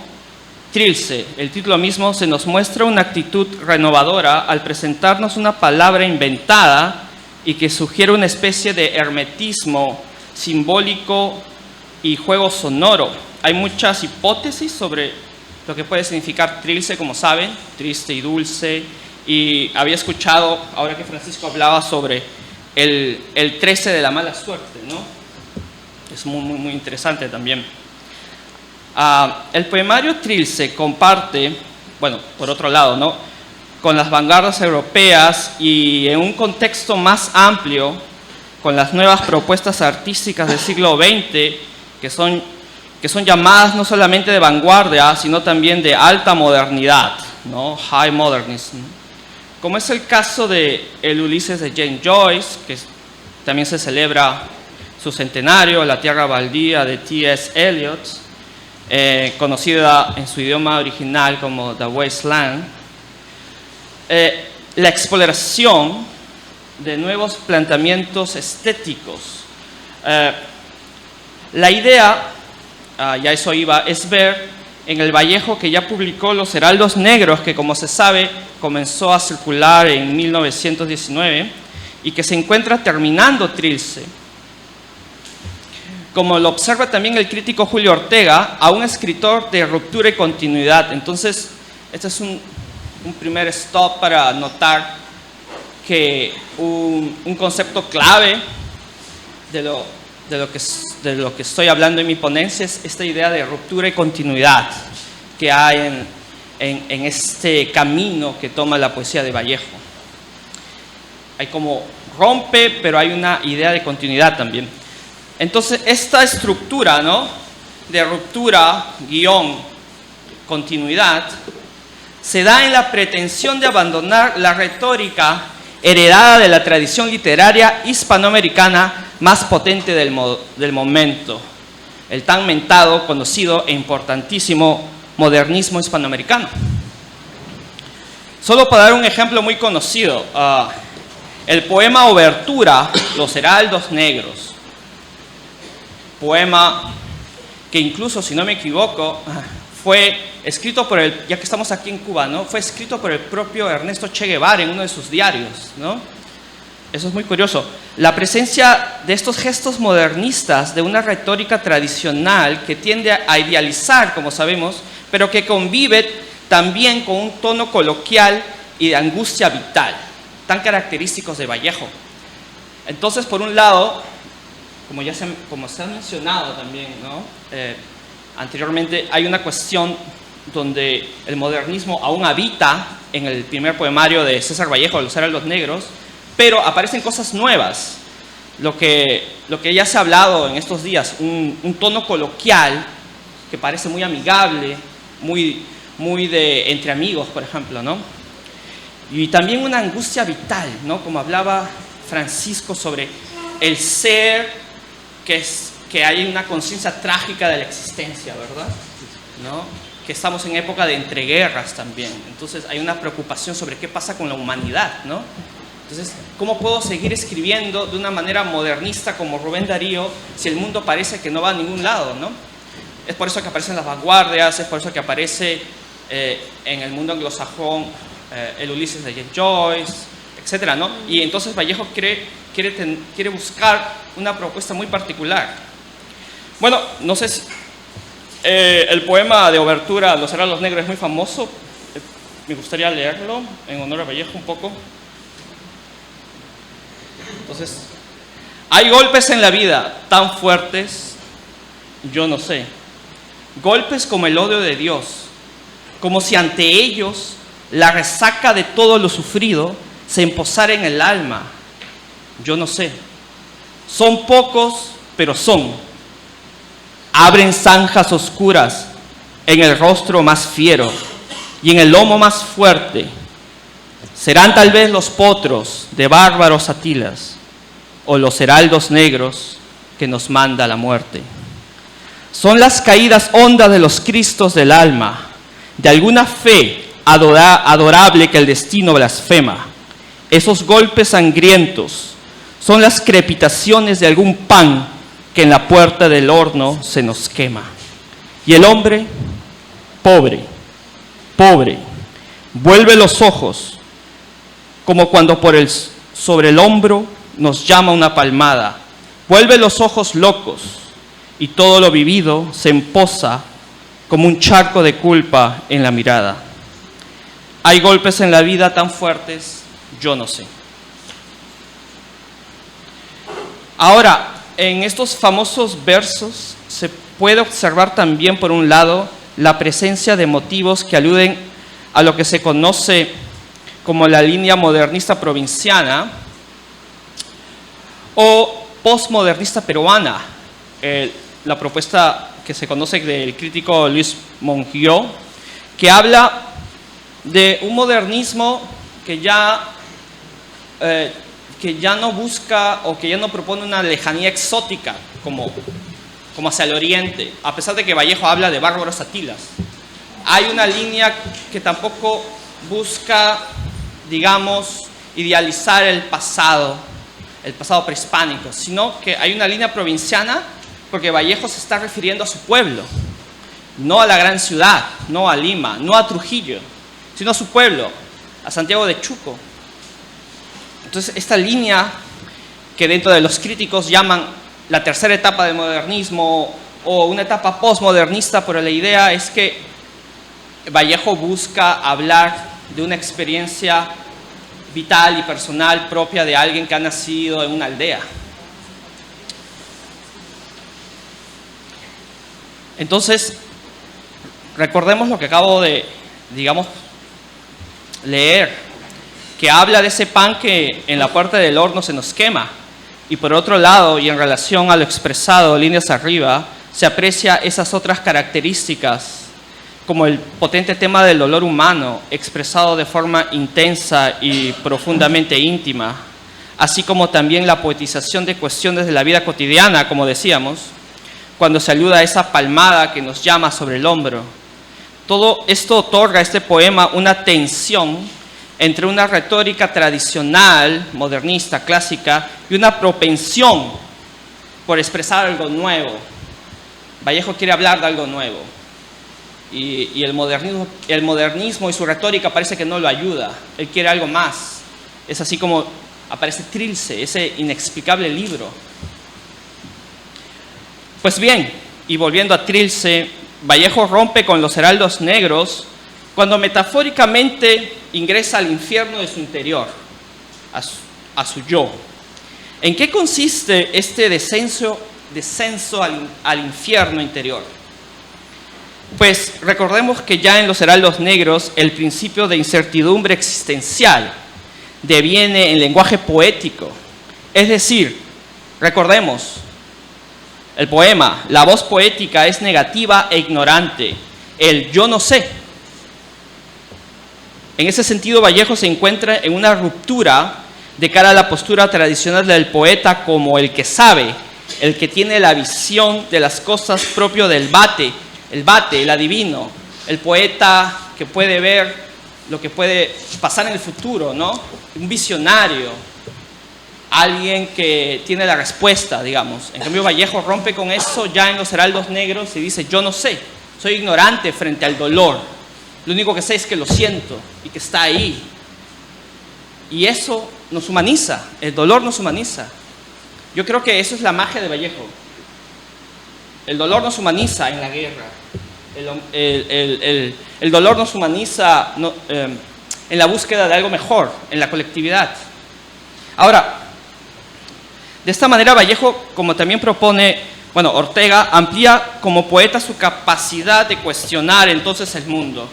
Trilce, el título mismo, se nos muestra una actitud renovadora al presentarnos una palabra inventada y que sugiere una especie de hermetismo simbólico y juego sonoro. Hay muchas hipótesis sobre lo que puede significar Trilce, como saben, triste y dulce, y había escuchado, ahora que Francisco hablaba sobre el 13 de la mala suerte, ¿no? Es muy interesante también. El poemario Trilce comparte, bueno, por otro lado, ¿no?, con las vanguardias europeas y en un contexto más amplio, con las nuevas propuestas artísticas del siglo XX, que son llamadas no solamente de vanguardia, sino también de alta modernidad, ¿no? High modernism. Como es el caso de el Ulises de James Joyce, que también se celebra su centenario, La tierra baldía de T.S. Eliot, conocida en su idioma original como The Wasteland. La exploración de nuevos planteamientos estéticos. La idea, ya eso iba, es ver en el Vallejo, que ya publicó Los Heraldos Negros, que como se sabe comenzó a circular en 1919 y que se encuentra terminando Trilce, como lo observa también el crítico Julio Ortega, a un escritor de ruptura y continuidad. Entonces, este es un primer stop para notar que un concepto clave de lo que estoy hablando en mi ponencia es esta idea de ruptura y continuidad que hay en este camino que toma la poesía de Vallejo. Hay como rompe, pero hay una idea de continuidad también. Entonces, esta estructura, ¿no?, de ruptura, guión, continuidad, se da en la pretensión de abandonar la retórica heredada de la tradición literaria hispanoamericana más potente del momento, el tan mentado, conocido e importantísimo modernismo hispanoamericano. Solo para dar un ejemplo muy conocido, el poema Obertura, Los Heraldos Negros, poema que incluso, si no me equivoco, fue escrito por ya que estamos aquí en Cuba, ¿no?, fue escrito por el propio Ernesto Che Guevara en uno de sus diarios, ¿no? Eso es muy curioso. La presencia de estos gestos modernistas, de una retórica tradicional que tiende a idealizar, como sabemos, pero que convive también con un tono coloquial y de angustia vital, tan característicos de Vallejo. Entonces, por un lado, como se ha mencionado también, ¿no? Anteriormente, hay una cuestión donde el modernismo aún habita en el primer poemario de César Vallejo, Los Heraldos Negros, pero aparecen cosas nuevas. Lo que ya se ha hablado en estos días, un tono coloquial que parece muy amigable, muy de entre amigos, por ejemplo, ¿no? Y también una angustia vital, ¿no? Como hablaba Francisco sobre el ser, que hay una conciencia trágica de la existencia, ¿verdad? ¿No? Que estamos en época de entreguerras también. Entonces hay una preocupación sobre qué pasa con la humanidad, ¿no? Entonces, ¿cómo puedo seguir escribiendo de una manera modernista como Rubén Darío si el mundo parece que no va a ningún lado, ¿no? Es por eso que aparecen las vanguardias, es por eso que aparece en el mundo anglosajón el Ulises de James Joyce, etcétera, ¿no? Y entonces Vallejo quiere buscar una propuesta muy particular. Bueno, no sé si el poema de obertura Los Heraldos Negros es muy famoso. Me gustaría leerlo en honor a Vallejo un poco. Entonces, hay golpes en la vida tan fuertes, yo no sé. Golpes como el odio de Dios, como si ante ellos la resaca de todo lo sufrido se emposara en el alma, yo no sé. Son pocos, pero son. Abren zanjas oscuras en el rostro más fiero y en el lomo más fuerte. Serán tal vez los potros de bárbaros Atilas o los heraldos negros que nos manda la muerte. Son las caídas hondas de los cristos del alma, de alguna fe adorable que el destino blasfema. Esos golpes sangrientos son las crepitaciones de algún pan que en la puerta del horno se nos quema. Y el hombre, pobre, vuelve los ojos, como cuando sobre el hombro nos llama una palmada. Vuelve los ojos locos y todo lo vivido se emposa como un charco de culpa en la mirada. Hay golpes en la vida tan fuertes, yo no sé. Ahora, en estos famosos versos se puede observar también, por un lado, la presencia de motivos que aluden a lo que se conoce como la línea modernista provinciana o postmodernista peruana, la propuesta que se conoce del crítico Luis Monguió, que habla de un modernismo que ya no busca o que ya no propone una lejanía exótica como hacia el oriente, a pesar de que Vallejo habla de bárbaros Atilas. Hay una línea que tampoco busca, digamos, idealizar el pasado prehispánico, sino que hay una línea provinciana porque Vallejo se está refiriendo a su pueblo, no a la gran ciudad, no a Lima, no a Trujillo, sino a su pueblo, a Santiago de Chuco. Entonces, esta línea que dentro de los críticos llaman la tercera etapa del modernismo o una etapa postmodernista, pero la idea es que Vallejo busca hablar de una experiencia vital y personal propia de alguien que ha nacido en una aldea. Entonces, recordemos lo que acabo de, leer, que habla de ese pan que en la puerta del horno se nos quema. Y por otro lado, y en relación a lo expresado líneas arriba, se aprecia esas otras características, como el potente tema del dolor humano, expresado de forma intensa y profundamente íntima, así como también la poetización de cuestiones de la vida cotidiana, como decíamos, cuando se aluda a esa palmada que nos llama sobre el hombro. Todo esto otorga a este poema una tensión entre una retórica tradicional, modernista, clásica, y una propensión por expresar algo nuevo. Vallejo quiere hablar de algo nuevo. Y el modernismo y su retórica parece que no lo ayuda. Él quiere algo más. Es así como aparece Trilce, ese inexplicable libro. Pues bien, y volviendo a Trilce, Vallejo rompe con los heraldos negros cuando metafóricamente ingresa al infierno de su interior, a su yo. ¿En qué consiste este descenso al infierno interior? Pues recordemos que ya en los heraldos negros el principio de incertidumbre existencial deviene en lenguaje poético. Es decir, recordemos, el poema, la voz poética es negativa e ignorante, el yo no sé. En ese sentido, Vallejo se encuentra en una ruptura de cara a la postura tradicional del poeta como el que sabe, el que tiene la visión de las cosas propio del bate, el adivino, el poeta que puede ver lo que puede pasar en el futuro, ¿no? Un visionario, alguien que tiene la respuesta, digamos. En cambio, Vallejo rompe con eso ya en los heraldos negros y dice, yo no sé, soy ignorante frente al dolor. Lo único que sé es que lo siento y que está ahí. Y eso nos humaniza, el dolor nos humaniza. Yo creo que eso es la magia de Vallejo. El dolor nos humaniza en la guerra. El dolor nos humaniza en la búsqueda de algo mejor, en la colectividad. Ahora, de esta manera Vallejo, como también propone, Ortega, amplía como poeta su capacidad de cuestionar entonces el mundo.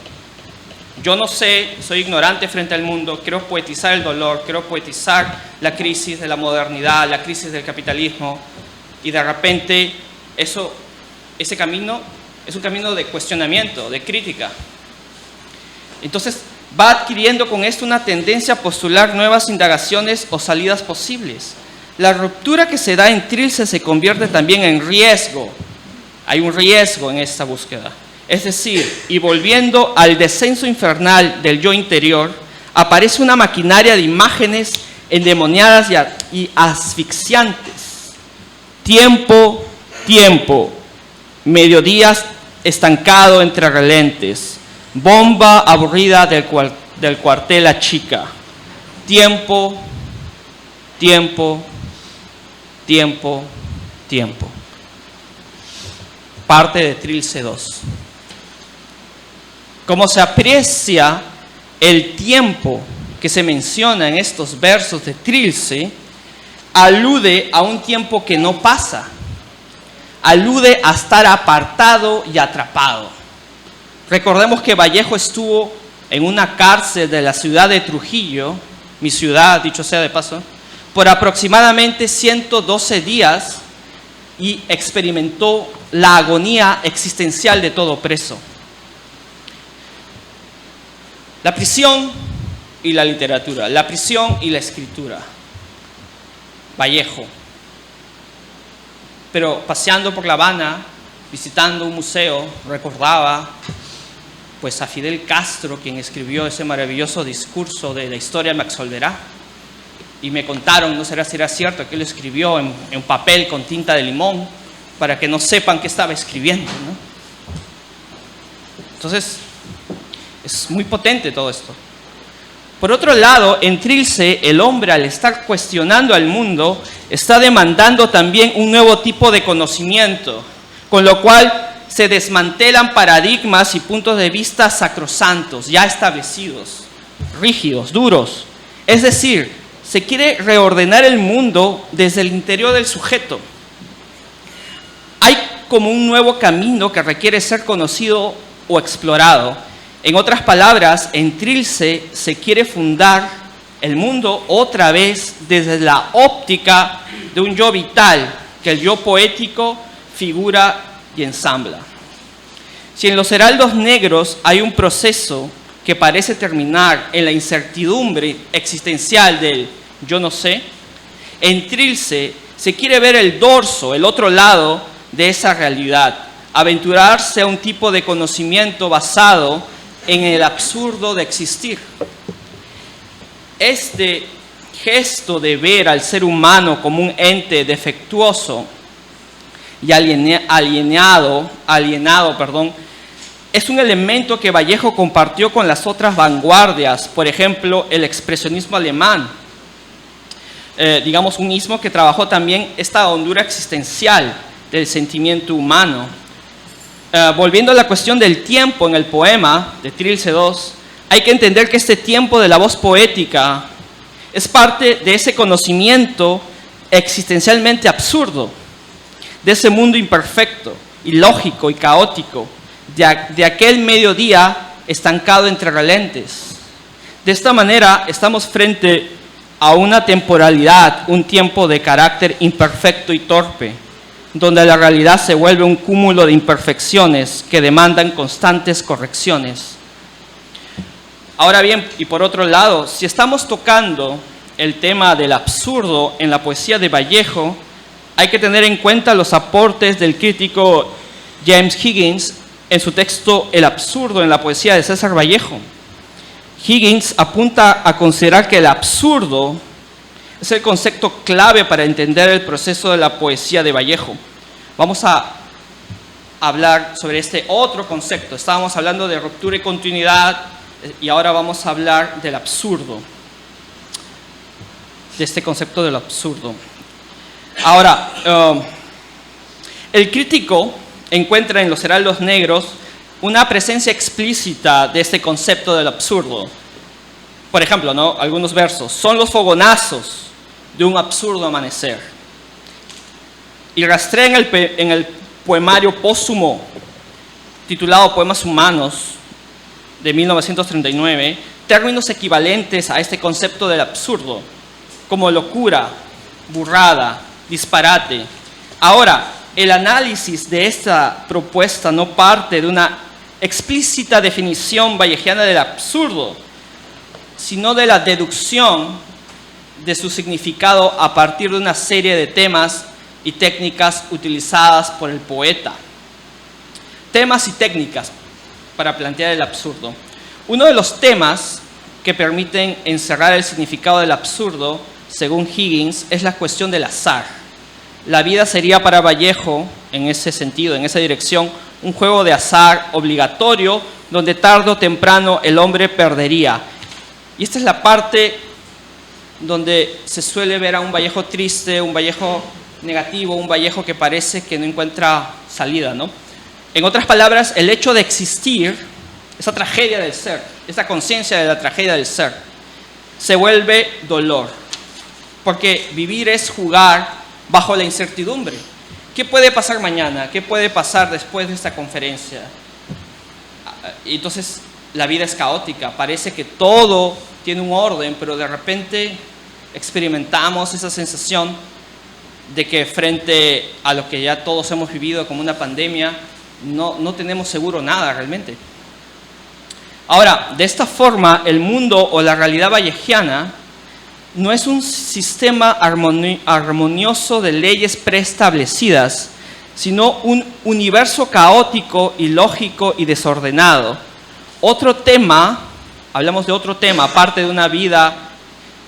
Yo no sé, soy ignorante frente al mundo, quiero poetizar el dolor, quiero poetizar la crisis de la modernidad, la crisis del capitalismo, y de repente ese camino es un camino de cuestionamiento, de crítica. Entonces va adquiriendo con esto una tendencia a postular nuevas indagaciones o salidas posibles. La ruptura que se da en Trilce se convierte también en riesgo. Hay un riesgo en esta búsqueda. Es decir, y volviendo al descenso infernal del yo interior, aparece una maquinaria de imágenes endemoniadas y asfixiantes. Tiempo, mediodías estancado entre relentes, bomba aburrida del cuartel La Chica. Tiempo. Parte de Trilce 2. Como se aprecia el tiempo que se menciona en estos versos de Trilce, alude a un tiempo que no pasa, alude a estar apartado y atrapado. Recordemos que Vallejo estuvo en una cárcel de la ciudad de Trujillo, mi ciudad, dicho sea de paso, por aproximadamente 112 días y experimentó la agonía existencial de todo preso. La prisión y la literatura, la prisión y la escritura. Vallejo. Pero paseando por La Habana, visitando un museo, recordaba pues a Fidel Castro, quien escribió ese maravilloso discurso de la historia me absolverá. Y me contaron, no sé si era cierto, que él lo escribió en papel con tinta de limón para que no sepan qué estaba escribiendo, ¿no? Entonces, es muy potente todo esto. Por otro lado, en Trilce, el hombre, al estar cuestionando al mundo, está demandando también un nuevo tipo de conocimiento, con lo cual se desmantelan paradigmas y puntos de vista sacrosantos, ya establecidos, rígidos, duros. Es decir, se quiere reordenar el mundo desde el interior del sujeto. Hay como un nuevo camino que requiere ser conocido o explorado. En otras palabras, en Trilce se quiere fundar el mundo otra vez desde la óptica de un yo vital, que el yo poético figura y ensambla. Si en los heraldos negros hay un proceso que parece terminar en la incertidumbre existencial del yo no sé, en Trilce se quiere ver el dorso, el otro lado de esa realidad, aventurarse a un tipo de conocimiento basado en el absurdo de existir. Este gesto de ver al ser humano como un ente defectuoso y alienado, es un elemento que Vallejo compartió con las otras vanguardias, por ejemplo, el expresionismo alemán. digamos, un istmo que trabajó también esta hondura existencial del sentimiento humano. Volviendo a la cuestión del tiempo en el poema de Trilce II, hay que entender que este tiempo de la voz poética es parte de ese conocimiento existencialmente absurdo, de ese mundo imperfecto, ilógico y caótico, de aquel mediodía estancado entre relentes. De esta manera estamos frente a una temporalidad, un tiempo de carácter imperfecto y torpe, donde la realidad se vuelve un cúmulo de imperfecciones que demandan constantes correcciones. Ahora bien, y por otro lado, si estamos tocando el tema del absurdo en la poesía de Vallejo, hay que tener en cuenta los aportes del crítico James Higgins en su texto El absurdo en la poesía de César Vallejo. Higgins apunta a considerar que el absurdo es el concepto clave para entender el proceso de la poesía de Vallejo. Vamos a hablar sobre este otro concepto. Estábamos hablando de ruptura y continuidad y ahora vamos a hablar del absurdo, de este concepto del absurdo. Ahora, el crítico encuentra en Los Heraldos Negros una presencia explícita de este concepto del absurdo. Por ejemplo, ¿no? Algunos versos. Son los fogonazos de un absurdo amanecer. Y rastrea en el poemario póstumo titulado Poemas Humanos de 1939 términos equivalentes a este concepto del absurdo, como locura, burrada, disparate. Ahora, el análisis de esta propuesta no parte de una explícita definición vallejiana del absurdo, sino de la deducción de su significado a partir de una serie de temas y técnicas utilizadas por el poeta. Temas y técnicas para plantear el absurdo. Uno de los temas que permiten encerrar el significado del absurdo, según Higgins, es la cuestión del azar. La vida sería para Vallejo, en ese sentido, en esa dirección, un juego de azar obligatorio donde tarde o temprano el hombre perdería. Y esta es la parte donde se suele ver a un Vallejo triste, un Vallejo negativo, un Vallejo que parece que no encuentra salida, ¿no? En otras palabras, el hecho de existir, esa tragedia del ser, esa conciencia de la tragedia del ser, se vuelve dolor. Porque vivir es jugar bajo la incertidumbre. ¿Qué puede pasar mañana? ¿Qué puede pasar después de esta conferencia? Y entonces la vida es caótica, parece que todo tiene un orden, pero de repente experimentamos esa sensación de que frente a lo que ya todos hemos vivido como una pandemia, no tenemos seguro nada realmente. Ahora, de esta forma, el mundo o la realidad vallejiana no es un sistema armonioso de leyes preestablecidas, sino un universo caótico, ilógico y desordenado. Otro tema, hablamos de otro tema, aparte de una vida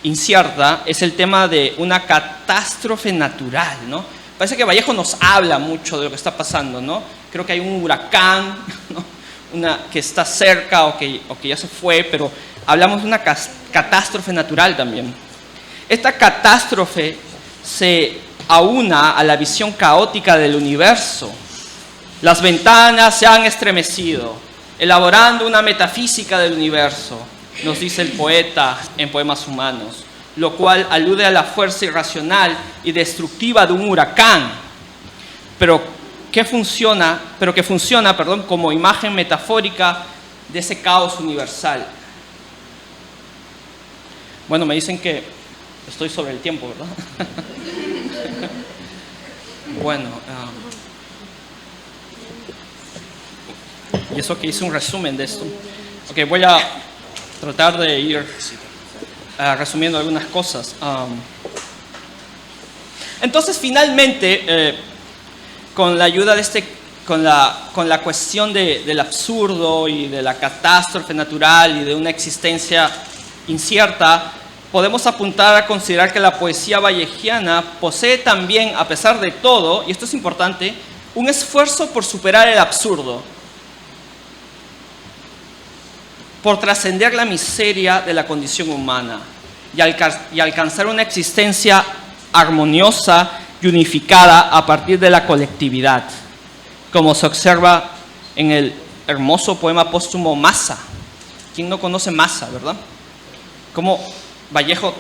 incierta, es el tema de una catástrofe natural, ¿no? Parece que Vallejo nos habla mucho de lo que está pasando, ¿no? Creo que hay un huracán, ¿no? Que está cerca o que ya se fue, pero hablamos de una catástrofe natural también. Esta catástrofe se aúna a la visión caótica del universo. Las ventanas se han estremecido, elaborando una metafísica del universo, nos dice el poeta en Poemas Humanos, lo cual alude a la fuerza irracional y destructiva de un huracán, pero que funciona como imagen metafórica de ese caos universal. Bueno, me dicen que estoy sobre el tiempo, ¿verdad? Bueno, y eso que hice un resumen de esto. Ok, voy a tratar de ir resumiendo algunas cosas. Entonces, finalmente, con la ayuda de con la cuestión del absurdo y de la catástrofe natural y de una existencia incierta, podemos apuntar a considerar que la poesía vallejiana posee también, a pesar de todo, y esto es importante, un esfuerzo por superar el absurdo, por trascender la miseria de la condición humana. y alcanzar una existencia armoniosa y unificada a partir de la colectividad, como se observa en el hermoso poema póstumo Masa. ¿Quién no conoce Masa, verdad? Como Vallejo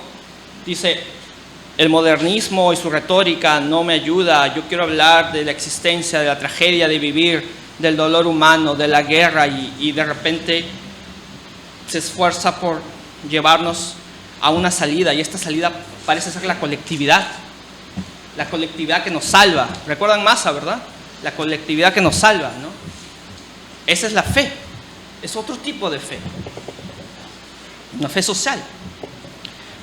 dice, el modernismo y su retórica no me ayuda, yo quiero hablar de la existencia, de la tragedia de vivir, del dolor humano, de la guerra, y de repente se esfuerza por llevarnos a una salida, y esta salida parece ser la colectividad que nos salva. ¿Recuerdan Masa, verdad? La colectividad que nos salva, ¿no? Esa es la fe, es otro tipo de fe, una fe social.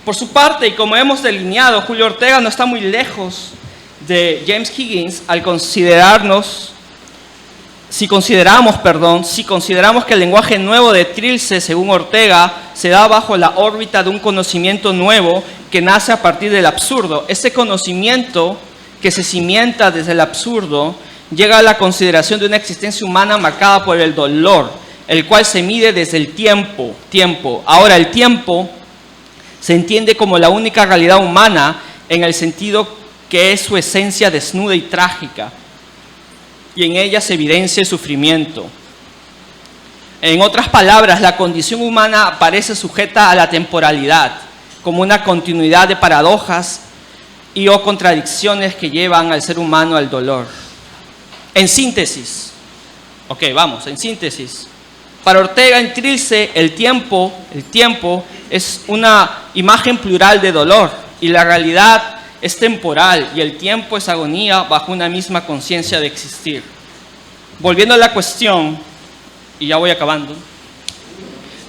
Por su parte, y como hemos delineado, Julio Ortega no está muy lejos de James Higgins al si consideramos que el lenguaje nuevo de Trilce, según Ortega, se da bajo la órbita de un conocimiento nuevo que nace a partir del absurdo. Ese conocimiento que se cimienta desde el absurdo llega a la consideración de una existencia humana marcada por el dolor, el cual se mide desde el tiempo. Ahora, el tiempo se entiende como la única realidad humana en el sentido que es su esencia desnuda y trágica, y en ella se evidencia el sufrimiento. En otras palabras, la condición humana aparece sujeta a la temporalidad, como una continuidad de paradojas y o contradicciones que llevan al ser humano al dolor. En síntesis, para Ortega, en Trilce, el tiempo es una imagen plural de dolor, y la realidad es temporal, y el tiempo es agonía bajo una misma conciencia de existir. Volviendo a la cuestión, y ya voy acabando,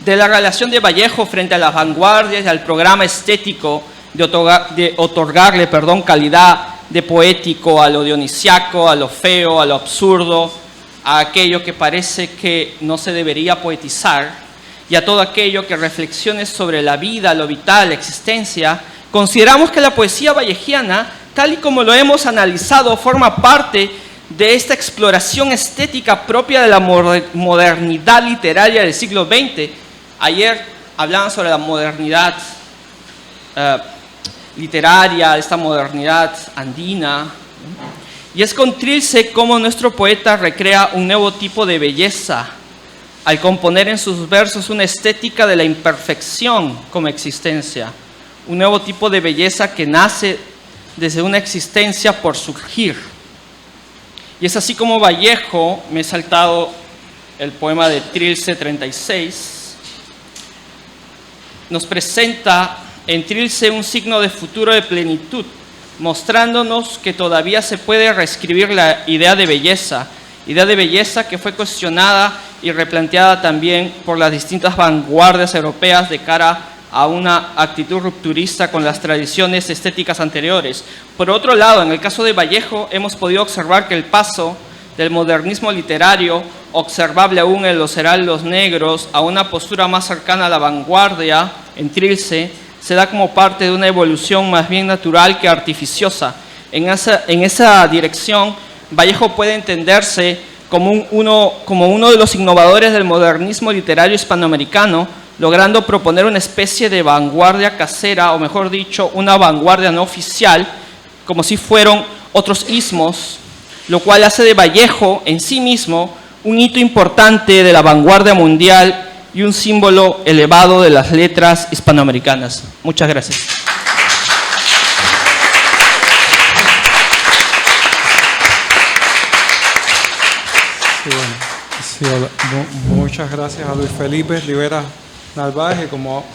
de la relación de Vallejo frente a las vanguardias y al programa estético de otorgarle calidad de poético a lo dionisiaco, a lo feo, a lo absurdo, a aquello que parece que no se debería poetizar, y a todo aquello que reflexione sobre la vida, lo vital, la existencia, consideramos que la poesía vallejiana, tal y como lo hemos analizado, forma parte de esta exploración estética propia de la modernidad literaria del siglo XX. Ayer hablaban sobre la modernidad literaria, esta modernidad andina, y es con Trilce como nuestro poeta recrea un nuevo tipo de belleza, al componer en sus versos una estética de la imperfección como existencia, un nuevo tipo de belleza que nace desde una existencia por surgir. Y es así como Vallejo, me he saltado el poema de Trilce 36, nos presenta en Trilce un signo de futuro de plenitud, mostrándonos que todavía se puede reescribir la idea de belleza que fue cuestionada y replanteada también por las distintas vanguardias europeas de cara a una actitud rupturista con las tradiciones estéticas anteriores. Por otro lado, en el caso de Vallejo, hemos podido observar que el paso del modernismo literario, observable aún en Los Heraldos Negros, a una postura más cercana a la vanguardia en Trilce, se da como parte de una evolución más bien natural que artificiosa. En esa dirección, Vallejo puede entenderse como uno de los innovadores del modernismo literario hispanoamericano, logrando proponer una especie de vanguardia casera, o mejor dicho, una vanguardia no oficial, como si fueran otros ismos, lo cual hace de Vallejo en sí mismo un hito importante de la vanguardia mundial y un símbolo elevado de las letras hispanoamericanas. Muchas gracias. Muchas gracias a Luis Felipe Rivera Narváez, y como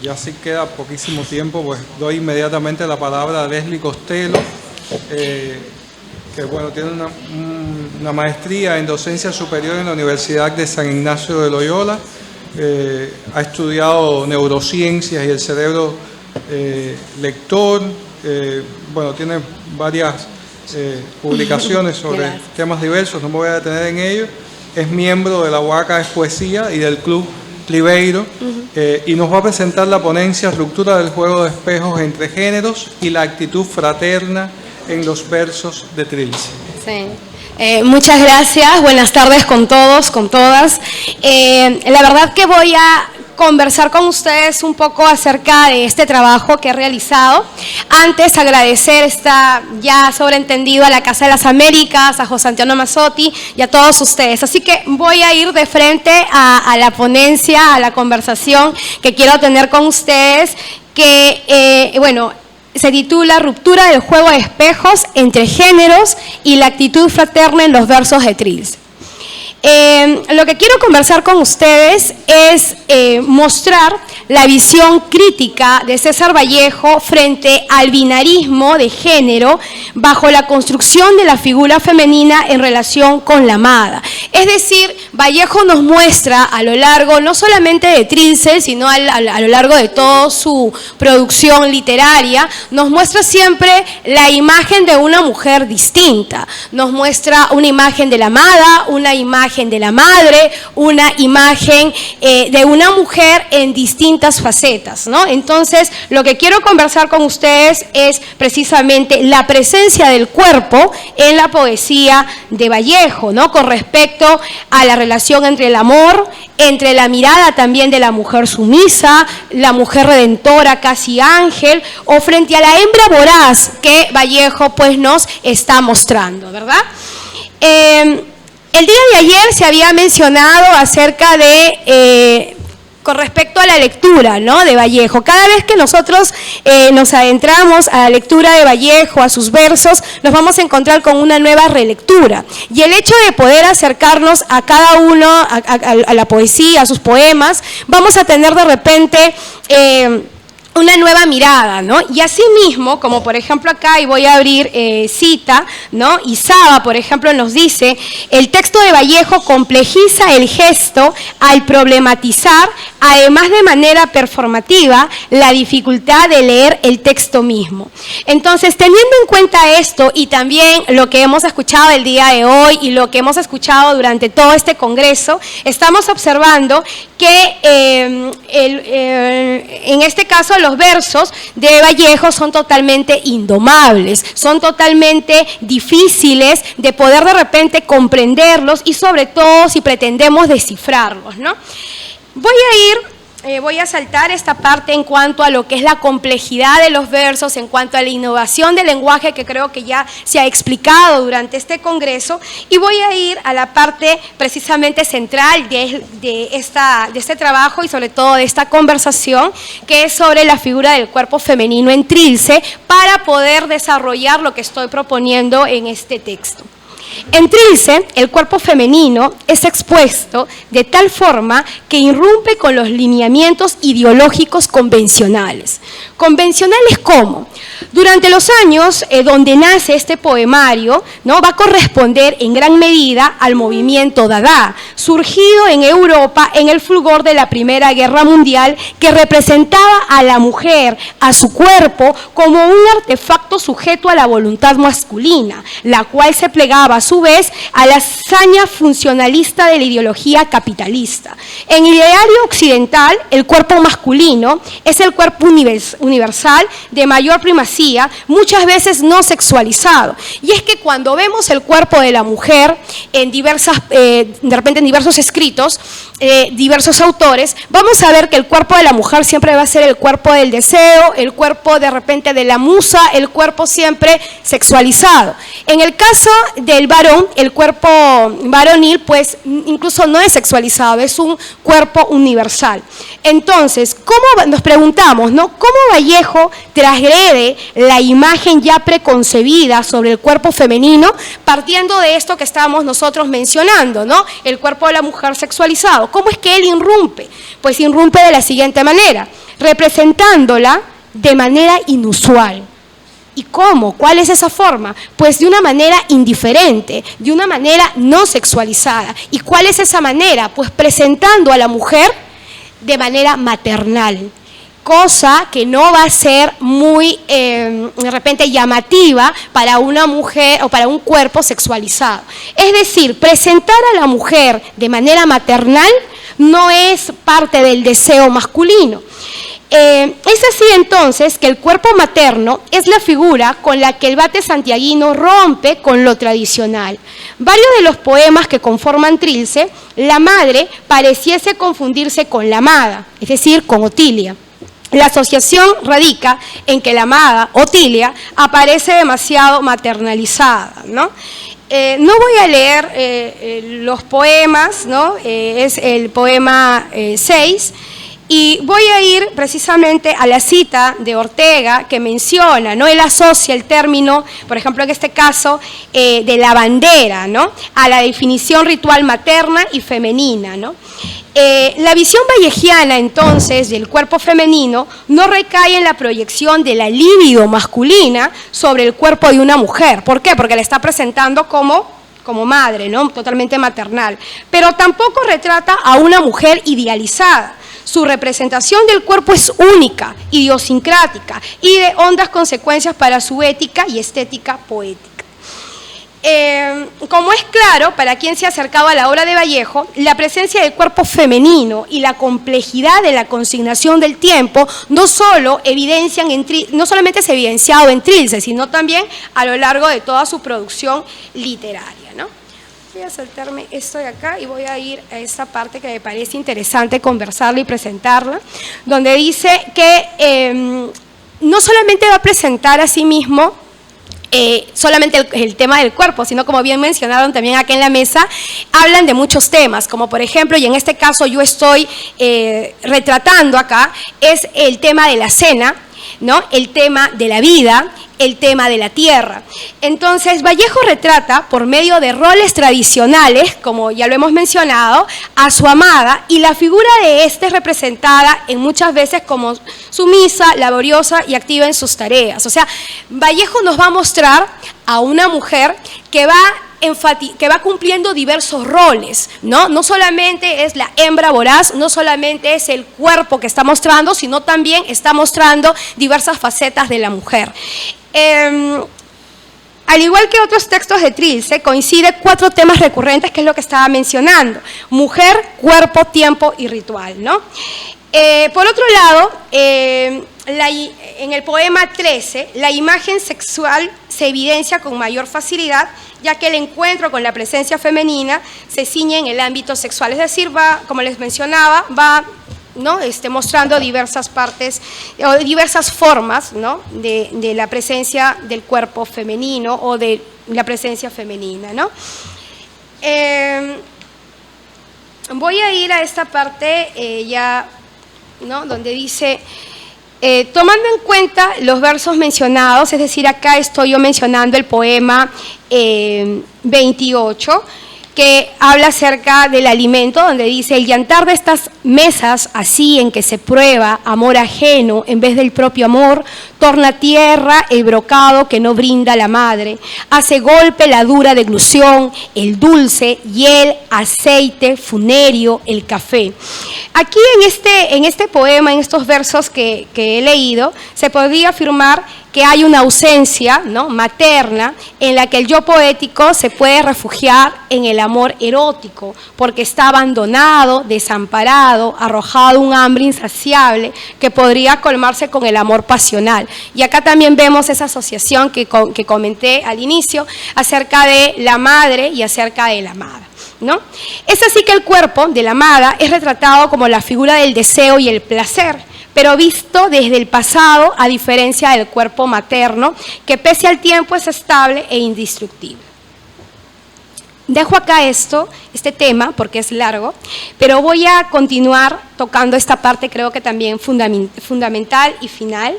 ya sí queda poquísimo tiempo, pues doy inmediatamente la palabra a Leslie Costello, que bueno, tiene una maestría en docencia superior en la Universidad de San Ignacio de Loyola, ha estudiado neurociencias y el cerebro lector, bueno, tiene varias publicaciones sobre temas diversos, no me voy a detener en ello. Es miembro de la UACA es Poesía y del Club Cliveiro, y nos va a presentar la ponencia Ruptura del juego de espejos entre géneros y la actitud fraterna en los versos de Trilce. Sí. Muchas gracias, buenas tardes con todos, con todas. La verdad que voy a conversar con ustedes un poco acerca de este trabajo que he realizado. Antes, agradecer, está ya sobreentendido, a la Casa de las Américas, a José Antonio Mazzotti y a todos ustedes. Así que voy a ir de frente a la ponencia, a la conversación que quiero tener con ustedes, que, bueno, se titula Ruptura del juego de espejos entre géneros y la actitud fraterna en los versos de Trilce. Lo que quiero conversar con ustedes es mostrar la visión crítica de César Vallejo frente al binarismo de género bajo la construcción de la figura femenina en relación con la amada. Es decir, Vallejo nos muestra a lo largo, no solamente de Trilce, sino a lo largo de toda su producción literaria, nos muestra siempre la imagen de una mujer distinta. Nos muestra una imagen de la amada, una imagen de la madre, una imagen de una mujer en distintas facetas, ¿no? Entonces, lo que quiero conversar con ustedes es precisamente la presencia del cuerpo en la poesía de Vallejo, ¿no? Con respecto a la relación entre el amor, entre la mirada también de la mujer sumisa, la mujer redentora, casi ángel, o frente a la hembra voraz que Vallejo pues nos está mostrando, ¿verdad? El día de ayer se había mencionado acerca de, con respecto a la lectura, ¿no?, de Vallejo. Cada vez que nosotros nos adentramos a la lectura de Vallejo, a sus versos, nos vamos a encontrar con una nueva relectura. Y el hecho de poder acercarnos a cada uno, a la poesía, a sus poemas, vamos a tener de repente una nueva mirada, ¿no? Y asimismo, como por ejemplo acá, y voy a abrir cita, ¿no? Y Saba, por ejemplo, nos dice, el texto de Vallejo complejiza el gesto al problematizar, además de manera performativa, la dificultad de leer el texto mismo. Entonces, teniendo en cuenta esto y también lo que hemos escuchado el día de hoy y lo que hemos escuchado durante todo este congreso, estamos observando que en este caso los versos de Vallejo son totalmente indomables, son totalmente difíciles de poder de repente comprenderlos y sobre todo si pretendemos descifrarlos, ¿no? Voy a saltar esta parte en cuanto a lo que es la complejidad de los versos, en cuanto a la innovación del lenguaje que creo que ya se ha explicado durante este congreso, y voy a ir a la parte precisamente central de este trabajo y sobre todo de esta conversación, que es sobre la figura del cuerpo femenino en Trilce, para poder desarrollar lo que estoy proponiendo en este texto. En Trilce, el cuerpo femenino es expuesto de tal forma que irrumpe con los lineamientos ideológicos convencionales. ¿Convencionales cómo? Durante los años donde nace este poemario, ¿no?, va a corresponder en gran medida al movimiento Dada, surgido en Europa en el fulgor de la Primera Guerra Mundial, que representaba a la mujer, a su cuerpo, como un artefacto sujeto a la voluntad masculina, la cual se plegaba a su vez a la hazaña funcionalista de la ideología capitalista. En el ideario occidental, el cuerpo masculino es el cuerpo universal de mayor primacía, muchas veces no sexualizado. Y es que cuando vemos el cuerpo de la mujer en de repente en diversos escritos, diversos autores, vamos a ver que el cuerpo de la mujer siempre va a ser el cuerpo del deseo, el cuerpo de repente de la musa, el cuerpo siempre sexualizado. En el caso del varón, el cuerpo varonil pues incluso no es sexualizado, es un cuerpo universal. Entonces, ¿cómo nos preguntamos, ¿no?, cómo Vallejo transgrede la imagen ya preconcebida sobre el cuerpo femenino, partiendo de esto que estábamos nosotros mencionando, ¿no?, el cuerpo de la mujer sexualizado? ¿Cómo es que él irrumpe? Pues irrumpe de la siguiente manera, representándola de manera inusual. ¿Y cómo? ¿Cuál es esa forma? Pues de una manera indiferente, de una manera no sexualizada. ¿Y cuál es esa manera? Pues presentando a la mujer de manera maternal, cosa que no va a ser muy de repente llamativa para una mujer o para un cuerpo sexualizado. Es decir, presentar a la mujer de manera maternal no es parte del deseo masculino. Es así entonces que el cuerpo materno es la figura con la que el vate santiaguino rompe con lo tradicional. Varios de los poemas que conforman Trilce, la madre pareciese confundirse con la amada, es decir, con Otilia. La asociación radica en que la amada, Otilia, aparece demasiado maternalizada, ¿no? No voy a leer los poemas, ¿no? Es el poema 6, y voy a ir precisamente a la cita de Ortega que menciona, ¿no? Él asocia el término, por ejemplo en este caso, de la bandera, ¿no? A la definición ritual materna y femenina, ¿no? La visión vallejiana entonces del cuerpo femenino no recae en la proyección de la libido masculina sobre el cuerpo de una mujer. ¿Por qué? Porque la está presentando como madre, ¿no? Totalmente maternal. Pero tampoco retrata a una mujer idealizada. Su representación del cuerpo es única, idiosincrática y de hondas consecuencias para su ética y estética poética. Como es claro, para quien se ha acercado a la obra de Vallejo, la presencia del cuerpo femenino y la complejidad de la consignación del tiempo no solamente se ha evidenciado en Trilce, sino también a lo largo de toda su producción literaria, ¿no? Voy a saltarme esto de acá y voy a ir a esta parte que me parece interesante conversarla y presentarla, donde dice que no solamente va a presentar a sí mismo solamente el tema del cuerpo, sino como bien mencionaron también aquí en la mesa, hablan de muchos temas, como por ejemplo, y en este caso yo estoy retratando acá, es el tema de la cena, ¿no? El tema de la vida, el tema de la tierra. Entonces, Vallejo retrata, por medio de roles tradicionales, como ya lo hemos mencionado, a su amada, y la figura de éste es representada en muchas veces como sumisa, laboriosa y activa en sus tareas. O sea, Vallejo nos va a mostrar a una mujer que va cumpliendo diversos roles, ¿no? No solamente es la hembra voraz, no solamente es el cuerpo que está mostrando, sino también está mostrando diversas facetas de la mujer. Al igual que otros textos de Trilce, coincide 4 temas recurrentes, que es lo que estaba mencionando: mujer, cuerpo, tiempo y ritual, ¿no? Por otro lado, en el poema 13, la imagen sexual se evidencia con mayor facilidad, ya que el encuentro con la presencia femenina se ciñe en el ámbito sexual, es decir, va, como les mencionaba, ¿no? Mostrando diversas partes o diversas formas, ¿no? de la presencia del cuerpo femenino o de la presencia femenina, ¿no? Voy a ir a esta parte ya, ¿no? Donde dice, tomando en cuenta los versos mencionados, es decir, acá estoy yo mencionando el poema 28, que habla acerca del alimento, donde dice: el llantar de estas mesas así en que se prueba amor ajeno en vez del propio amor, torna tierra el brocado que no brinda la madre, hace golpe la dura deglución, el dulce y el aceite funerio, el café. Aquí en este poema, en estos versos que he leído, se podría afirmar que hay una ausencia, ¿no? materna, en la que el yo poético se puede refugiar en el amor erótico, porque está abandonado, desamparado, arrojado un hambre insaciable que podría colmarse con el amor pasional. Y acá también vemos esa asociación que comenté al inicio acerca de la madre y acerca de la amada, ¿no? Es así que el cuerpo de la amada es retratado como la figura del deseo y el placer, pero visto desde el pasado, a diferencia del cuerpo materno, que pese al tiempo es estable e indestructible. Dejo acá este tema, porque es largo, pero voy a continuar tocando esta parte, creo que también fundamental y final,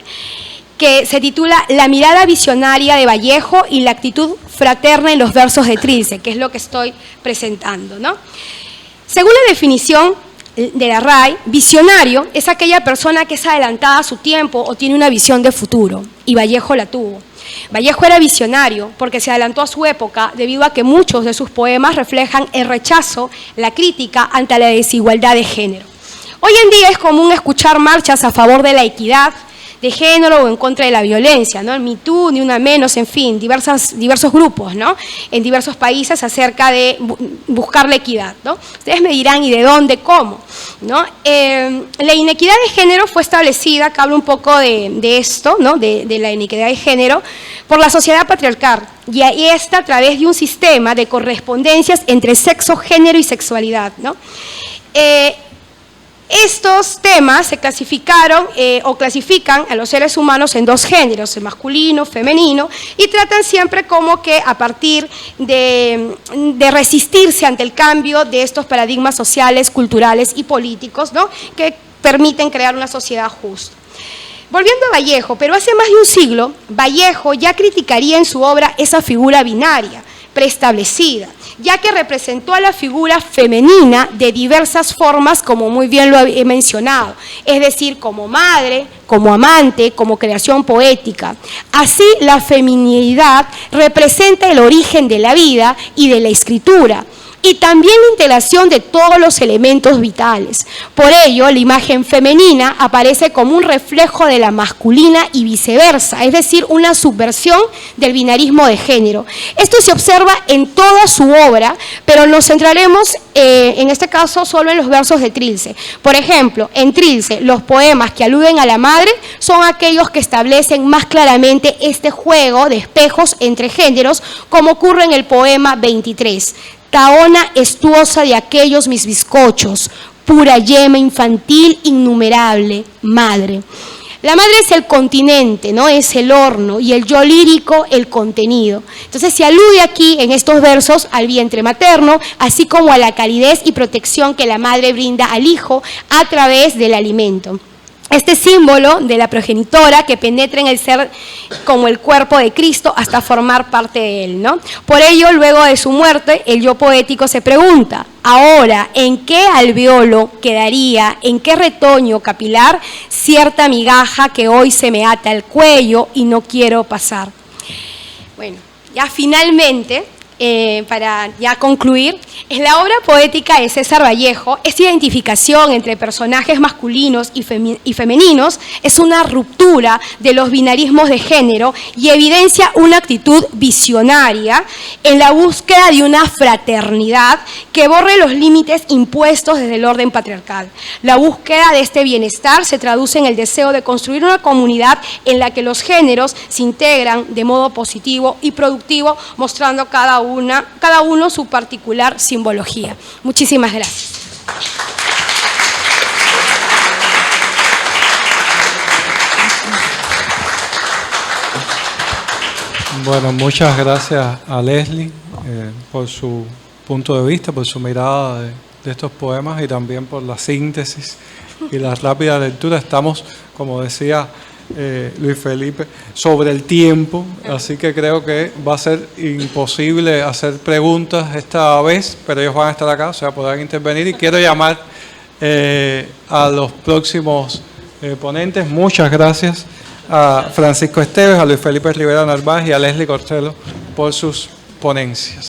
que se titula La mirada visionaria de Vallejo y la actitud fraterna en los versos de Trilce, que es lo que estoy presentando, ¿no? Según la definición de la RAE, visionario es aquella persona que es adelantada a su tiempo o tiene una visión de futuro, y Vallejo la tuvo. Vallejo era visionario porque se adelantó a su época debido a que muchos de sus poemas reflejan el rechazo, la crítica ante la desigualdad de género. Hoy en día es común escuchar marchas a favor de la equidad, de género o en contra de la violencia, ¿no? El Me Too, Ni Una Menos, en fin, diversos grupos, ¿no? En diversos países acerca de buscar la equidad, ¿no? Ustedes me dirán, ¿y de dónde, cómo? ¿No? La inequidad de género fue establecida, que hablo un poco de esto, ¿no? De la inequidad de género, por la sociedad patriarcal, y esta a través de un sistema de correspondencias entre sexo, género y sexualidad, ¿no? Estos temas se clasificaron o clasifican a los seres humanos en dos géneros, el masculino, femenino, y tratan siempre como que a partir de resistirse ante el cambio de estos paradigmas sociales, culturales y políticos, ¿no? Que permiten crear una sociedad justa. Volviendo a Vallejo, pero hace más de un siglo, Vallejo ya criticaría en su obra esa figura binaria, preestablecida, ya que representó a la figura femenina de diversas formas, como muy bien lo he mencionado, es decir, como madre, como amante, como creación poética. Así, la feminidad representa el origen de la vida y de la escritura, y también la integración de todos los elementos vitales. Por ello, la imagen femenina aparece como un reflejo de la masculina y viceversa, es decir, una subversión del binarismo de género. Esto se observa en toda su obra, pero nos centraremos en este caso solo en los versos de Trilce. Por ejemplo, en Trilce, los poemas que aluden a la madre son aquellos que establecen más claramente este juego de espejos entre géneros, como ocurre en el poema 23. Taona estuosa de aquellos mis bizcochos, pura yema infantil innumerable, madre. La madre es el continente, ¿no? Es el horno, y el yo lírico el contenido. Entonces se alude aquí en estos versos al vientre materno, así como a la calidez y protección que la madre brinda al hijo a través del alimento. Este símbolo de la progenitora que penetra en el ser como el cuerpo de Cristo hasta formar parte de él, ¿no? Por ello, luego de su muerte, el yo poético se pregunta, ahora, ¿en qué alveolo quedaría, en qué retoño capilar cierta migaja que hoy se me ata al cuello y no quiero pasar? Bueno, ya finalmente, para ya concluir, es la obra poética de César Vallejo, esta identificación entre personajes masculinos y femeninos es una ruptura de los binarismos de género y evidencia una actitud visionaria en la búsqueda de una fraternidad que borre los límites impuestos desde el orden patriarcal. La búsqueda de este bienestar se traduce en el deseo de construir una comunidad en la que los géneros se integran de modo positivo y productivo, mostrando cada uno su particular simbología. Muchísimas gracias. Bueno, muchas gracias a Leslie por su punto de vista, por su mirada de estos poemas y también por la síntesis y la rápida lectura. Estamos, como decía Luis Felipe, sobre el tiempo, así que creo que va a ser imposible hacer preguntas esta vez, pero ellos van a estar acá, o sea, podrán intervenir, y quiero llamar a los próximos ponentes. Muchas gracias a Francisco Esteves, a Luis Felipe Rivera Narváez y a Leslie Costello por sus ponencias.